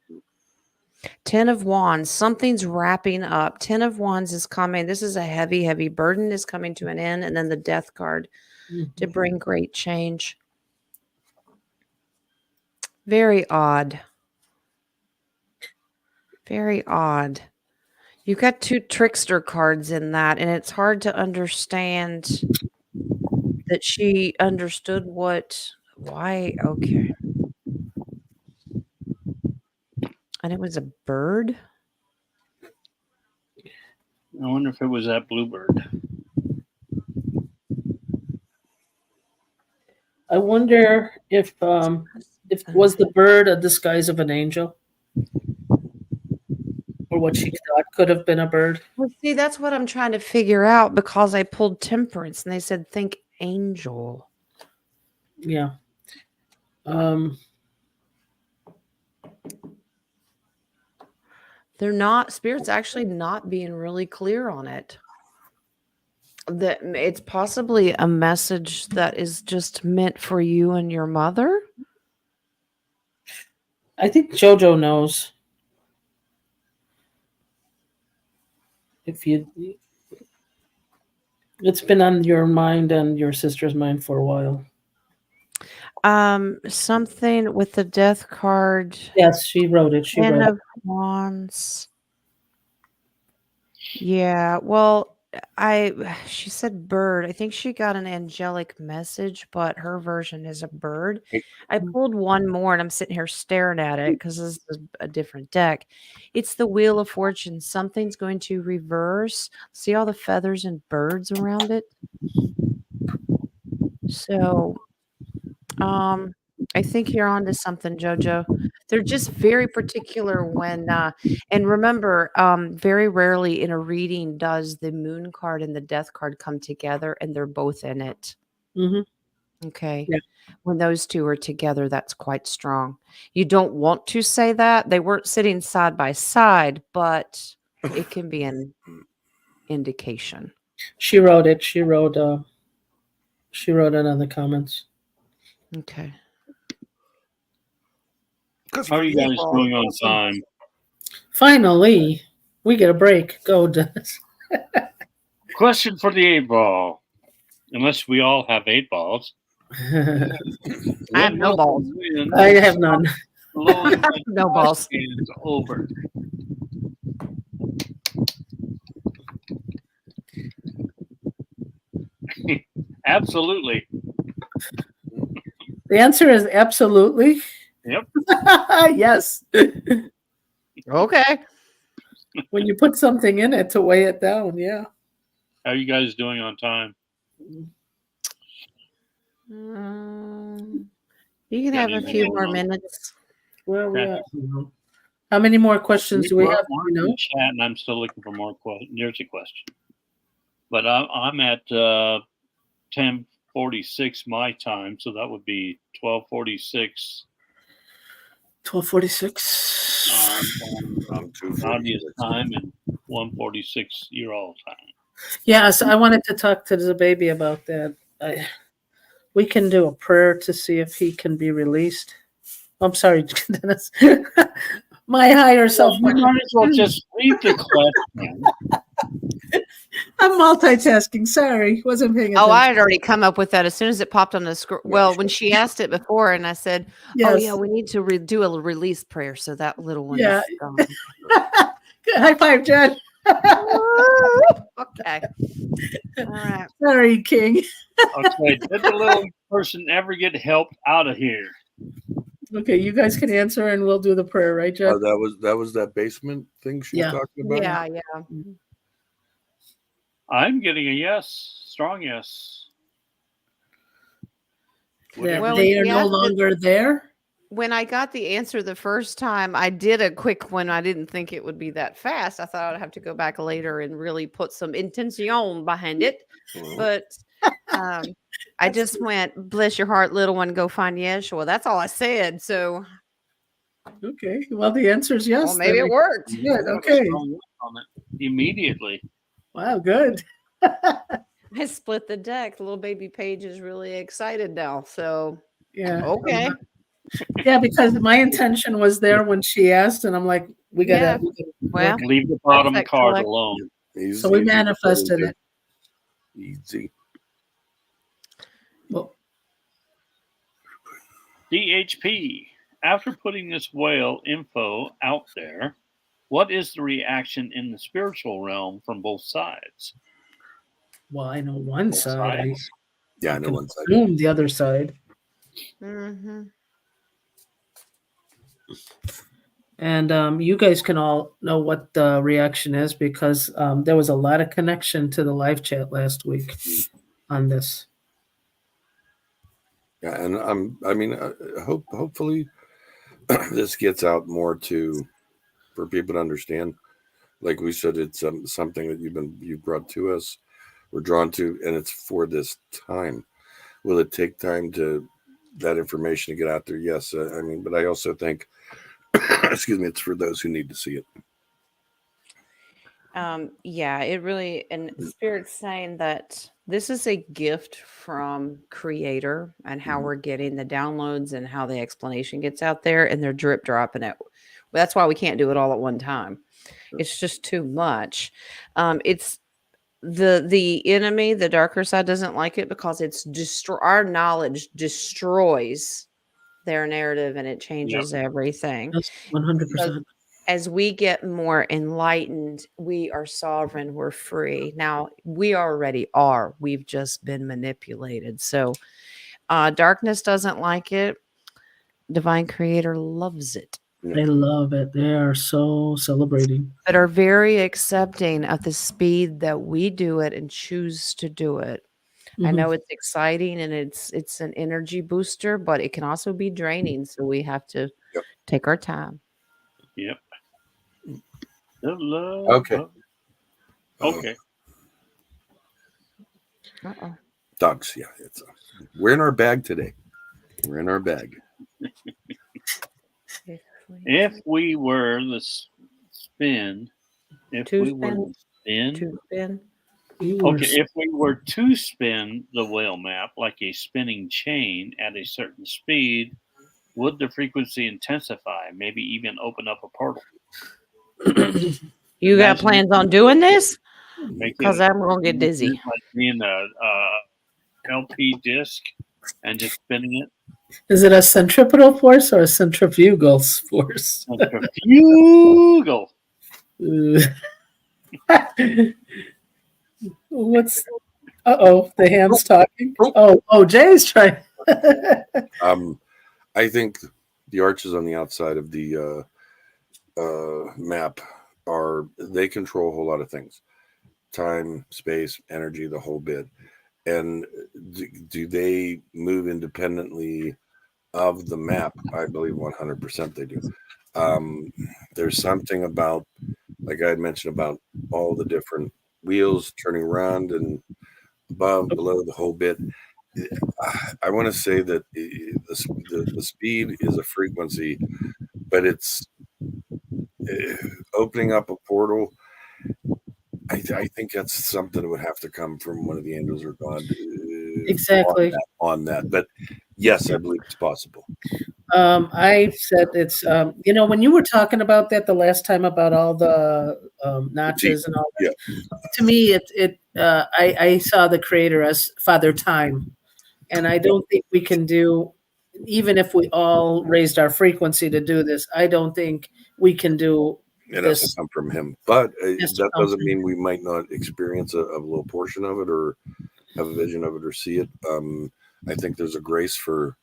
10 of Wands, something's wrapping up. 10 of Wands is coming. This is a heavy, heavy burden is coming to an end. And then the Death card to bring great change. Very odd. Very odd. You've got two trickster cards in that, and it's hard to understand that she understood why. Okay. And it was a bird? I wonder if it was that bluebird. I wonder if was the bird a disguise of an angel? Or what she thought could have been a bird? Well, see, that's what I'm trying to figure out because I pulled Temperance and they said, think angel. Yeah. They're not, Spirit's actually not being really clear on it. That it's possibly a message that is just meant for you and your mother. I think Jojo knows. It's been on your mind and your sister's mind for a while. Something with the Death card. Yes, she wrote it. She wrote of Wands. Yeah, well, she said bird. I think she got an angelic message, but her version is a bird. I pulled one more and I'm sitting here staring at it because this is a different deck. It's the Wheel of Fortune. Something's going to reverse. See all the feathers and birds around it? So, I think you're onto something, Jojo. They're just very particular when, and remember, very rarely in a reading does the moon card and the death card come together and they're both in it. Okay. Yeah. When those two are together, that's quite strong. You don't want to say that. They weren't sitting side by side, but it can be an indication. She wrote it. She wrote it on the comments. Okay. How are you guys doing on time? Finally, we get a break. Go, Dennis. Question for the 8-ball. Unless we all have 8 balls. I have no balls. I have none. No balls. Is over. Absolutely. The answer is absolutely. Yep. Yes. Okay. When you put something in it to weigh it down, yeah. How are you guys doing on time? You can have a few more minutes. Well, Okay. yeah. How many more questions do we have? Mark You know? in the chat, and I'm still looking for more questions. There's a question, but I'm at 10:46 my time, so that would be 12:46 12:46. I'm Nadia's 2:46. time and 1:46 your all time. Yes, I wanted to talk to the baby about that. We can do a prayer to see if he can be released. I'm sorry, Dennis. My higher self. You might as well just read the question. I'm multitasking. Sorry, wasn't paying attention. Oh, I had already come up with that as soon as it popped on the screen. Well, when she asked it before, and I said, Yes. "Oh yeah, we need to do a release prayer," so that little one. Yeah. Is gone. Good. High five, Jen. Okay. All right. Sorry, King. Okay, did the little person ever get helped out of here? Okay, you guys can answer, and we'll do the prayer, right, Jen? That was that basement thing she Yeah. was talking about. Yeah. I'm getting a yes, strong yes. That Well, they when are she no asked it- longer there. When I got the answer the first time, I did a quick one. I didn't think it would be that fast. I thought I'd have to go back later and really put some intention behind it. Mhm. But I just went, "Bless your heart, little one, go find Yeshua." That's all I said. So, Okay, well, the answer is yes. well, maybe then. it worked. Good. I got a Okay. strong yes on it immediately. Wow. Good. I split the deck. The little baby Paige is really excited now. So, Yeah. okay. Yeah, because my intention was there when she asked, and I'm like, we gotta. Well, Leave the bottom that card collect- alone. Easy, So we easy, manifested it. Easy. Well, DHP, after putting this whale info out there, what is the reaction in the spiritual realm from both sides? well, I know one Both side. sides. Yeah, I know one side. Assume the other side. mhm. And you guys can all know what the reaction is because there was a lot of connection to the live chat last week on this. Yeah, and hopefully this gets out more for people to understand. Like we said, it's something that you brought to us, we're drawn to, and it's for this time. Will it take time that information to get out there? Yes, but I also think, excuse me, it's for those who need to see it. Yeah, it really, and Spirit's saying that this is a gift from Creator and how we're getting the downloads and how the explanation gets out there, and they're drip dropping it. Well, that's why we can't do it all at one time. It's just too much. It's the enemy, the darker side doesn't like it because it's our knowledge destroys their narrative and it changes everything. That's 100%. As we get more enlightened, we are sovereign, we're free. Now, we already are. We've just been manipulated. So, darkness doesn't like it. Divine Creator loves it. They love it. They are so celebrating. But are very accepting of the speed that we do it and choose to do it. I know it's exciting and it's an energy booster, but it can also be draining. So we have to take our time. Yep. The love Okay. Okay. Uh-oh. Dogs, yeah. We're in our bag today. We're in our bag. If we were the spin, if To we were spin. the spin, To spin. okay, if we were to spin the whale map like a spinning chain at a certain speed, would the frequency intensify? Maybe even open up a portal? You got Imagine- plans on doing this? Make Because it I'm going to get dizzy. like being a LP disc and just spinning it. Is it a centripetal force or a centrifugal force? Centrifugal. What's? The hand's talking. Oh, Jay's trying. I think the arches on the outside of the map they control a whole lot of things: time, space, energy, the whole bit. And do they move independently of the map? I believe 100% they do. There's something about, like I had mentioned, about all the different wheels turning around and above, below, the whole bit. I want to say that the speed is a frequency, but it's opening up a portal. I think that's something that would have to come from one of the angels or God. Exactly. On that. But yes, I believe it's possible. I said it's, when you were talking about that the last time about all the notches and all that, to me, I saw the creator as Father Time. And I don't think we can do, even if we all raised our frequency to do this, I don't think we can do it has to come from him. But that doesn't mean we might not experience a little portion of it or have a vision of it or see it. I think there's a grace for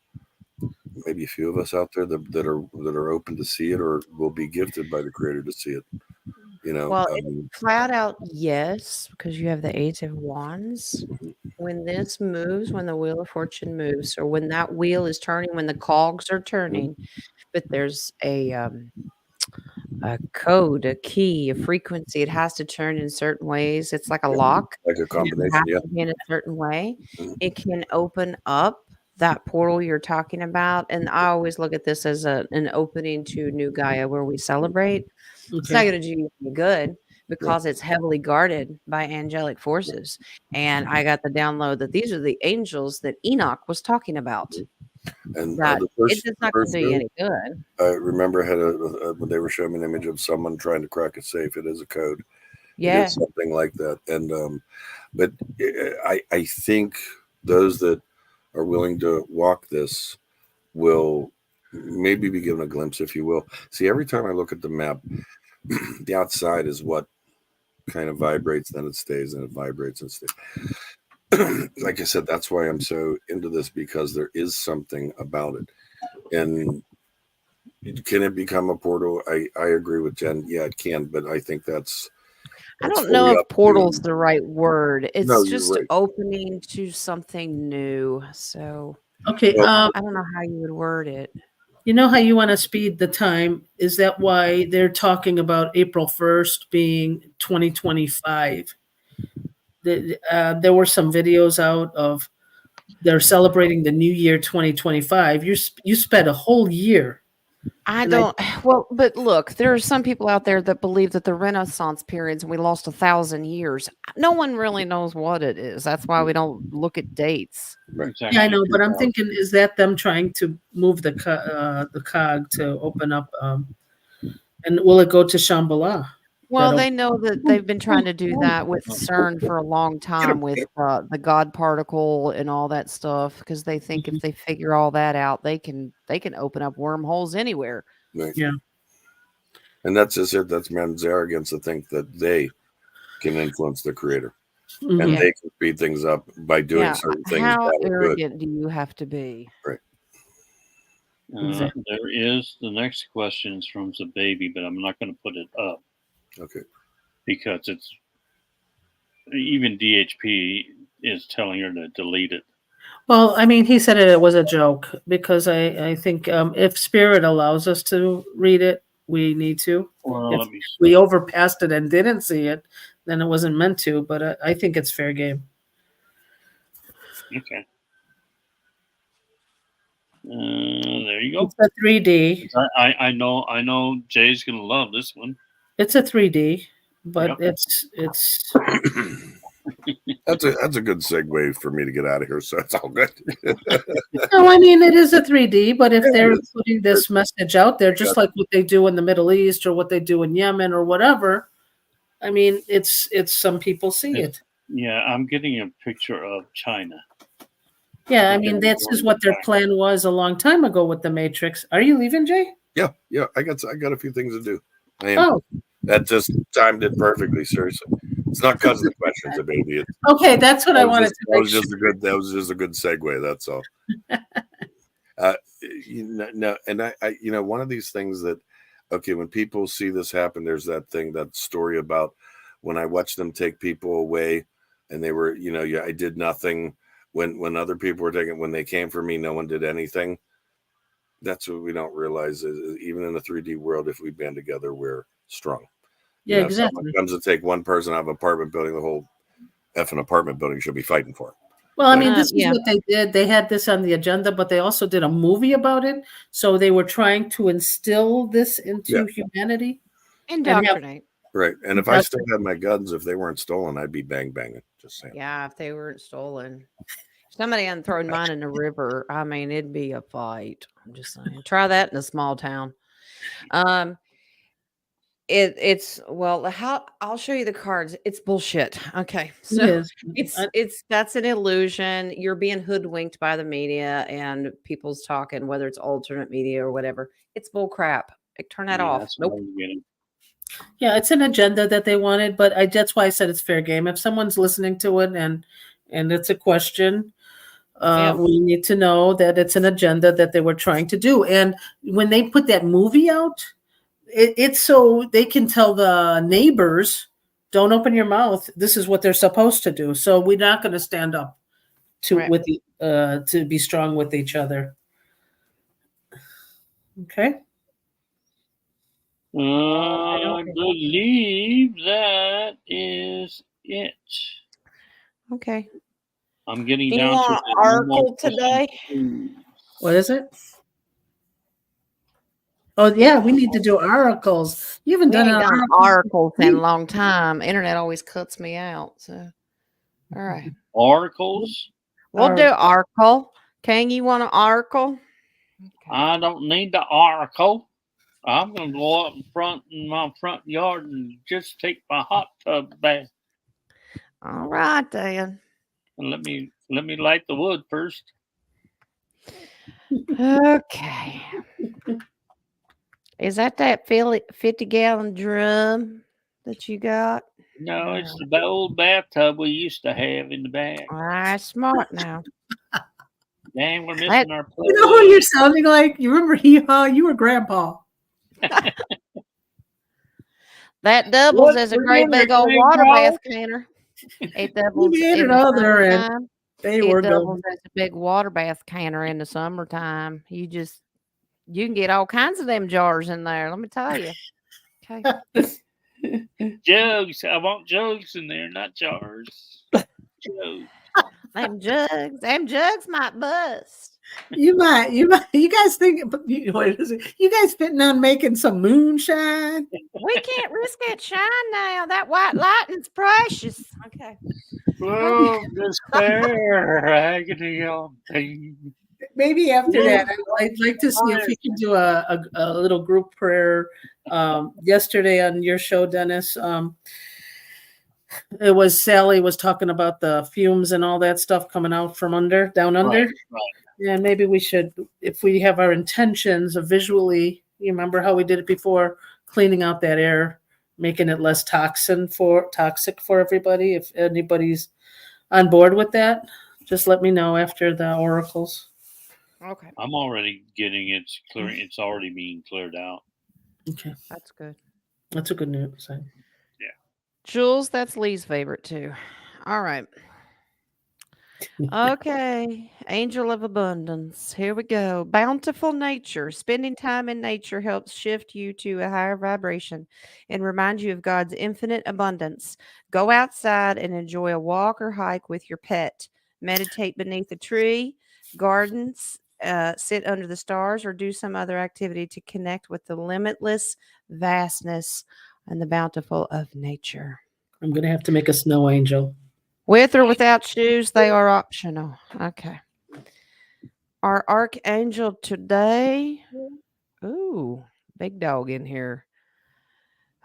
maybe a few of us out there that are open to see it or will be gifted by the creator to see it. Well, flat out yes, because you have the Eight of Wands. When this moves, when the Wheel of Fortune moves, or when that wheel is turning, when the cogs are turning, but there's a code, a key, a frequency. It has to turn in certain ways. It's like a lock. Like a combination, in a certain way. It can open up that portal you're talking about. And I always look at this as an opening to New Gaia where we celebrate. Okay. It's not going to do you any good because it's heavily guarded by angelic forces. And I got the download that these are the angels that Enoch was talking about. And it's not going to do you any good. I remember I had when they were showing me an image of someone trying to crack a safe. It is a code. Yeah. It is something like that. And but I think those that are willing to walk this will maybe be given a glimpse, if you will. See, every time I look at the map, the outside is what kind of vibrates, then it stays, and it vibrates and stays. Like I said, that's why I'm so into this, because there is something about it. And can it become a portal? I agree with Jen. Yeah, it can, but I think that's I don't know if portal's the right word. It's just opening to something new. So okay, I don't know how you would word it. You know how you want to speed the time? Is that why they're talking about April 1st being 2025? There were some videos out of they're celebrating the new year 2025. You spent a whole year. But look, there are some people out there that believe that the Renaissance periods and we lost 1,000 years. No one really knows what it is. That's why we don't look at dates. Yeah, I know, but I'm thinking, is that them trying to move the cog to open up? And will it go to Shambhala? Well, they know that they've been trying to do that with CERN for a long time with the God particle and all that stuff, because they think if they figure all that out, they can open up wormholes anywhere. Right. Yeah. And that's just it. That's man's arrogance to think that they can influence the creator. Mm-hmm. And they can speed things up by doing certain things. How arrogant do you have to be? Right. There is the next question is from the baby, but I'm not going to put it up. Okay. Because it's even DHP is telling her to delete it. Well, I mean, he said it was a joke because I think if Spirit allows us to read it, we need to. Well, if we overpassed it and didn't see it, then it wasn't meant to. But I think it's fair game. Okay. There you go. It's a 3D. I know Jay's gonna love this one. It's a 3D, but it's that's a good segue for me to get out of here, so it's all good. No, I mean it is a 3D, but if they're putting this message out there, just like what they do in the Middle East or what they do in Yemen or whatever, I mean it's some people see it. Yeah, I'm getting a picture of China. Yeah, I mean that's just what their plan was a long time ago with the Matrix. Are you leaving, Jay? Yeah, I got a few things to do. That just timed it perfectly, seriously. It's not because of the questions, baby. Okay, that's what I wanted to That make was sure. that was just a good segue. That's all. No, and I, one of these things that, okay, when people see this happen, there's that story about when I watched them take people away, and they were, I did nothing when other people were taking. When they came for me, no one did anything. That's what we don't realize is even in the 3D world, if we band together, we're strong. Yeah, If exactly. someone comes to take one person out of an apartment building, the whole effing apartment building should be fighting for it. Well, I mean, this is Yeah. what they did. They had this on the agenda, but they also did a movie about it. So they were trying to instill this into humanity. Indoctrinate. Right. And if I still had my guns, if they weren't stolen, I'd be bang-banging. Just saying. Yeah, if they weren't stolen. Somebody hadn't thrown mine in the river. I mean, it'd be a fight. I'm just saying. Try that in a small town. I'll show you the cards. It's bullshit. Okay. So that's an illusion. You're being hoodwinked by the media and people's talking, whether it's alternate media or whatever. It's bull crap. Turn that off. Nope. Yeah, it's an agenda that they wanted, but that's why I said it's fair game. If someone's listening to it and it's a question, we need to know that it's an agenda that they were trying to do. And when they put that movie out, it's so they can tell the neighbors, don't open your mouth. This is what they're supposed to do. So we're not going to stand up to be strong with each other. Okay. I believe that is it. Okay. I'm getting Do you down want to an article today? What is it? Oh yeah, we need to do articles. You haven't done articles in a long time. Internet always cuts me out. So, all right. Articles. We'll do article. Kang, you want an article? Okay. I don't need the article. I'm gonna go up in my front yard and just take my hot tub bath. All right, then. And let me light the wood first. Okay. Is that 50-gallon drum that you got? No, it's the old bathtub we used to have in the back. All right, smart now. Dang, we're missing our place. You know who you're sounding like? You remember you were Grandpa. That doubles as a great big old water bath canner. It doubles It doubles as a big water bath canner in the summertime. You can get all kinds of them jars in there. Let me tell you. Okay. Jugs. I want jugs in there, not jars. Jugs. Them jugs might bust. You might. You guys think? What is it? You guys fitting on making some moonshine? We can't risk that shine now. That white lightning's precious. Okay. Oh, despair, agony on pain. Maybe after that, I'd like to see if we can do a little group prayer. Yesterday on your show, Dennis, it was Sally was talking about the fumes and all that stuff coming out from down under. Right. Yeah, maybe we should, if we have our intentions of visually, you remember how we did it before, cleaning out that air, making it less toxic for everybody. If anybody's on board with that, just let me know after the oracles. Okay. I'm already getting it's clear. It's already being cleared out. Okay. That's good. That's a good news. Yeah. Jules, that's Lee's favorite too. All right. Okay. Angel of Abundance. Here we go. Bountiful nature. Spending time in nature helps shift you to a higher vibration and remind you of God's infinite abundance. Go outside and enjoy a walk or hike with your pet. Meditate beneath a tree, gardens, sit under the stars, or do some other activity to connect with the limitless vastness and the bountiful of nature. I'm going to have to make a snow angel. With or without shoes, they are optional. Okay. Our archangel today. Ooh, big dog in here.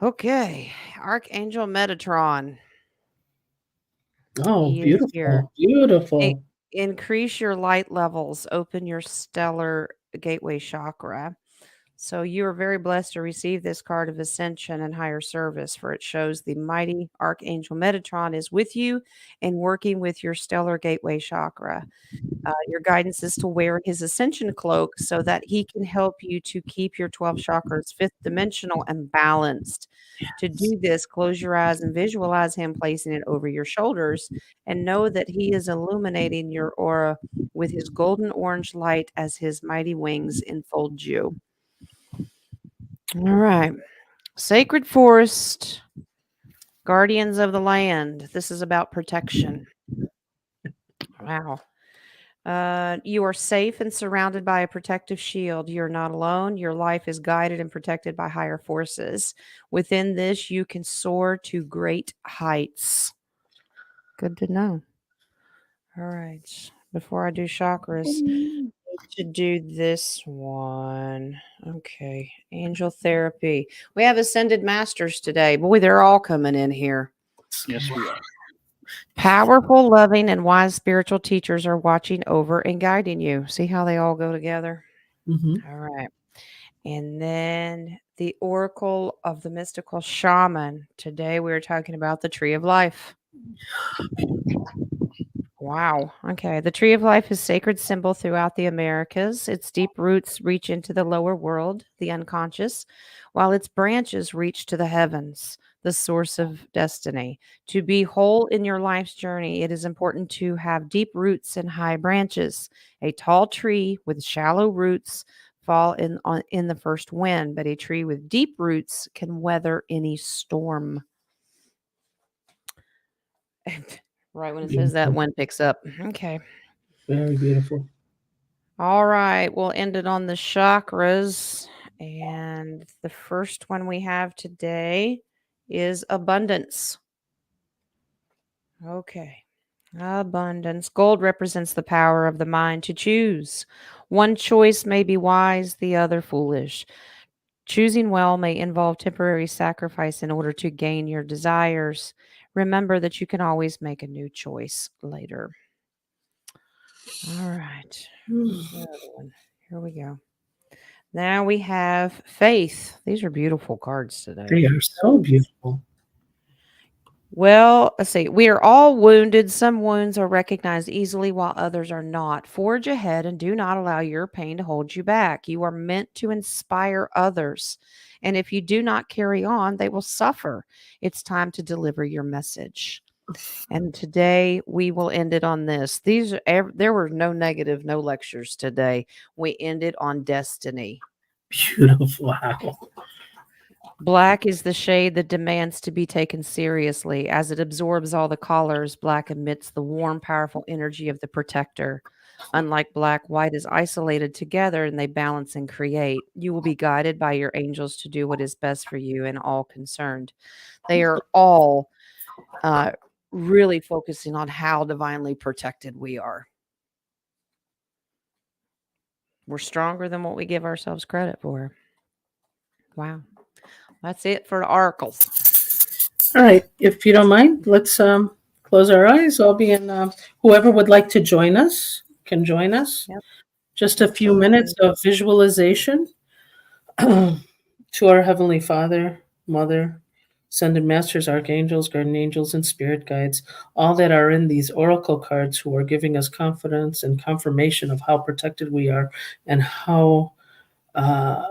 Okay. Archangel Metatron. Oh, beautiful. Here. Beautiful. Increase your light levels. Open your stellar gateway chakra. So you are very blessed to receive this card of ascension and higher service, for it shows the mighty Archangel Metatron is with you and working with your stellar gateway chakra. Your guidance is to wear his ascension cloak so that he can help you to keep your 12 chakras fifth dimensional and balanced. To do this, close your eyes and visualize him placing it over your shoulders and know that he is illuminating your aura with his golden orange light as his mighty wings enfold you. All right. Sacred Forest, Guardians of the Land. This is about protection. Wow. You are safe and surrounded by a protective shield. You're not alone. Your life is guided and protected by higher forces. Within this, you can soar to great heights. Good to know. All right. Before I do chakras, to do this one. Okay. Angel therapy. We have ascended masters today. Boy, they're all coming in here. Yes, we are. Powerful, loving, and wise spiritual teachers are watching over and guiding you. See how they all go together? Mm-hmm. All right. And then the Oracle of the Mystical Shaman. Today we're talking about the Tree of Life. Wow. Okay. The Tree of Life is a sacred symbol throughout the Americas. Its deep roots reach into the lower world, the unconscious, while its branches reach to the heavens, the source of destiny. To be whole in your life's journey, it is important to have deep roots and high branches. A tall tree with shallow roots fall in the first wind, but a tree with deep roots can weather any storm. Right when it says that, wind picks up. Okay. Very beautiful. All right. We'll end it on the chakras. And the first one we have today is abundance. Okay. Abundance. Gold represents the power of the mind to choose. One choice may be wise, the other foolish. Choosing well may involve temporary sacrifice in order to gain your desires. Remember that you can always make a new choice later. All right. Where's the other one? Here we go. Now we have faith. These are beautiful cards today. They are so beautiful. Well, let's see. We are all wounded. Some wounds are recognized easily while others are not. Forge ahead and do not allow your pain to hold you back. You are meant to inspire others. And if you do not carry on, they will suffer. It's time to deliver your message. And today we will end it on this. There were no negative, no lectures today. We ended on destiny. Beautiful. Wow. Black is the shade that demands to be taken seriously. As it absorbs all the colors, black emits the warm, powerful energy of the protector. Unlike black, white is isolated together and they balance and create. You will be guided by your angels to do what is best for you and all concerned. They are all really focusing on how divinely protected we are. We're stronger than what we give ourselves credit for. Wow. That's it for the oracles. All right. If you don't mind, let's close our eyes. I'll be in. Whoever would like to join us can join us. Yep. Just a few minutes of visualization to our Heavenly Father, Mother, Ascended Masters, Archangels, Guardian Angels, and Spirit Guides, all that are in these oracle cards who are giving us confidence and confirmation of how protected we are and how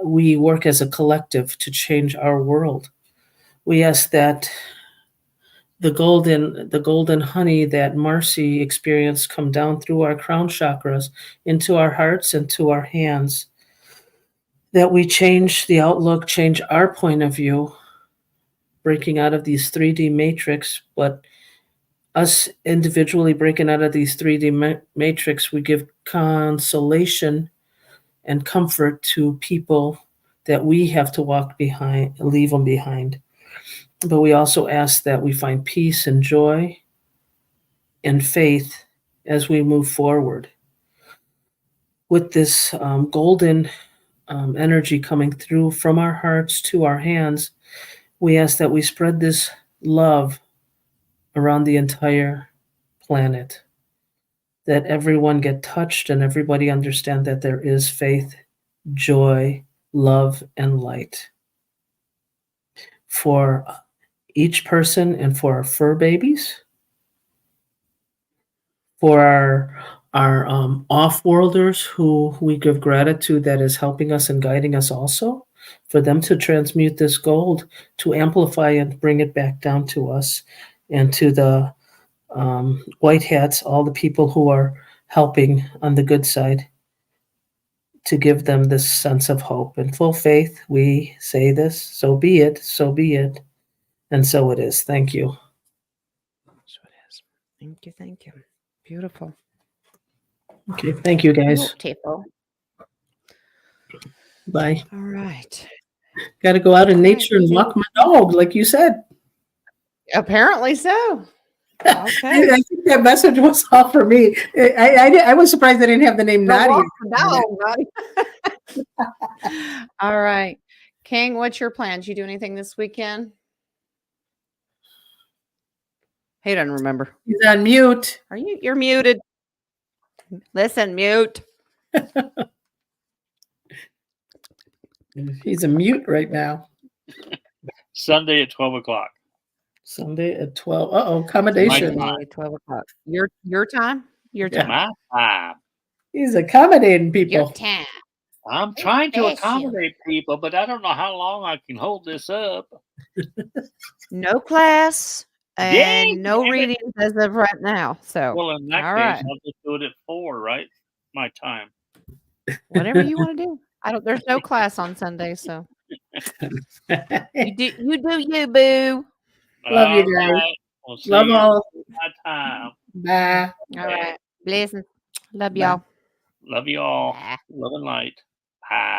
we work as a collective to change our world. We ask that the golden honey that Marcy experienced come down through our crown chakras into our hearts and to our hands, that we change the outlook, change our point of view, breaking out of these 3D matrix, but us individually breaking out of these 3D matrix, we give consolation and comfort to people that we have to walk behind, leave them behind. But we also ask that we find peace and joy and faith as we move forward. With this golden energy coming through from our hearts to our hands, we ask that we spread this love around the entire planet, that everyone get touched and everybody understand that there is faith, joy, love, and light for each person and for our fur babies, for our off-worlders who we give gratitude that is helping us and guiding us also, for them to transmute this gold, to amplify and bring it back down to us, and to the white hats, all the people who are helping on the good side, to give them this sense of hope and full faith. We say this, so be it, so be it, and so it is. Thank you. So it is. Thank you. Thank you. Beautiful. Okay, thank you guys. Beautiful. Bye. All right. Got to go out in All right, nature and walk my dog, like you said. Apparently so. Okay. I think that message was all for me. I was surprised I didn't have the name Nadia. All right. King, what's your plans? You do anything this weekend? He doesn't remember. He's on mute. You're muted. Listen, mute. He's a mute right now. Sunday at 12 o'clock. Sunday at 12. Accommodation. My 12 o'clock. Your time? Your Yeah. time. My time. He's accommodating Your people. time. I'm trying to Bless you. accommodate people, but I don't know how long I can hold this up. No class and Yay! no readings as of right now. So Well, in that all case, right. I'll just do it at 4, right? My time. Whatever you want to do. There's no class on Sunday, so you do you, boo. Love you All guys. right. We'll see Love you all. my time. Bye. All right. Blessings. Love Bye. y'all. Love you all. Bye. Love and light. Bye.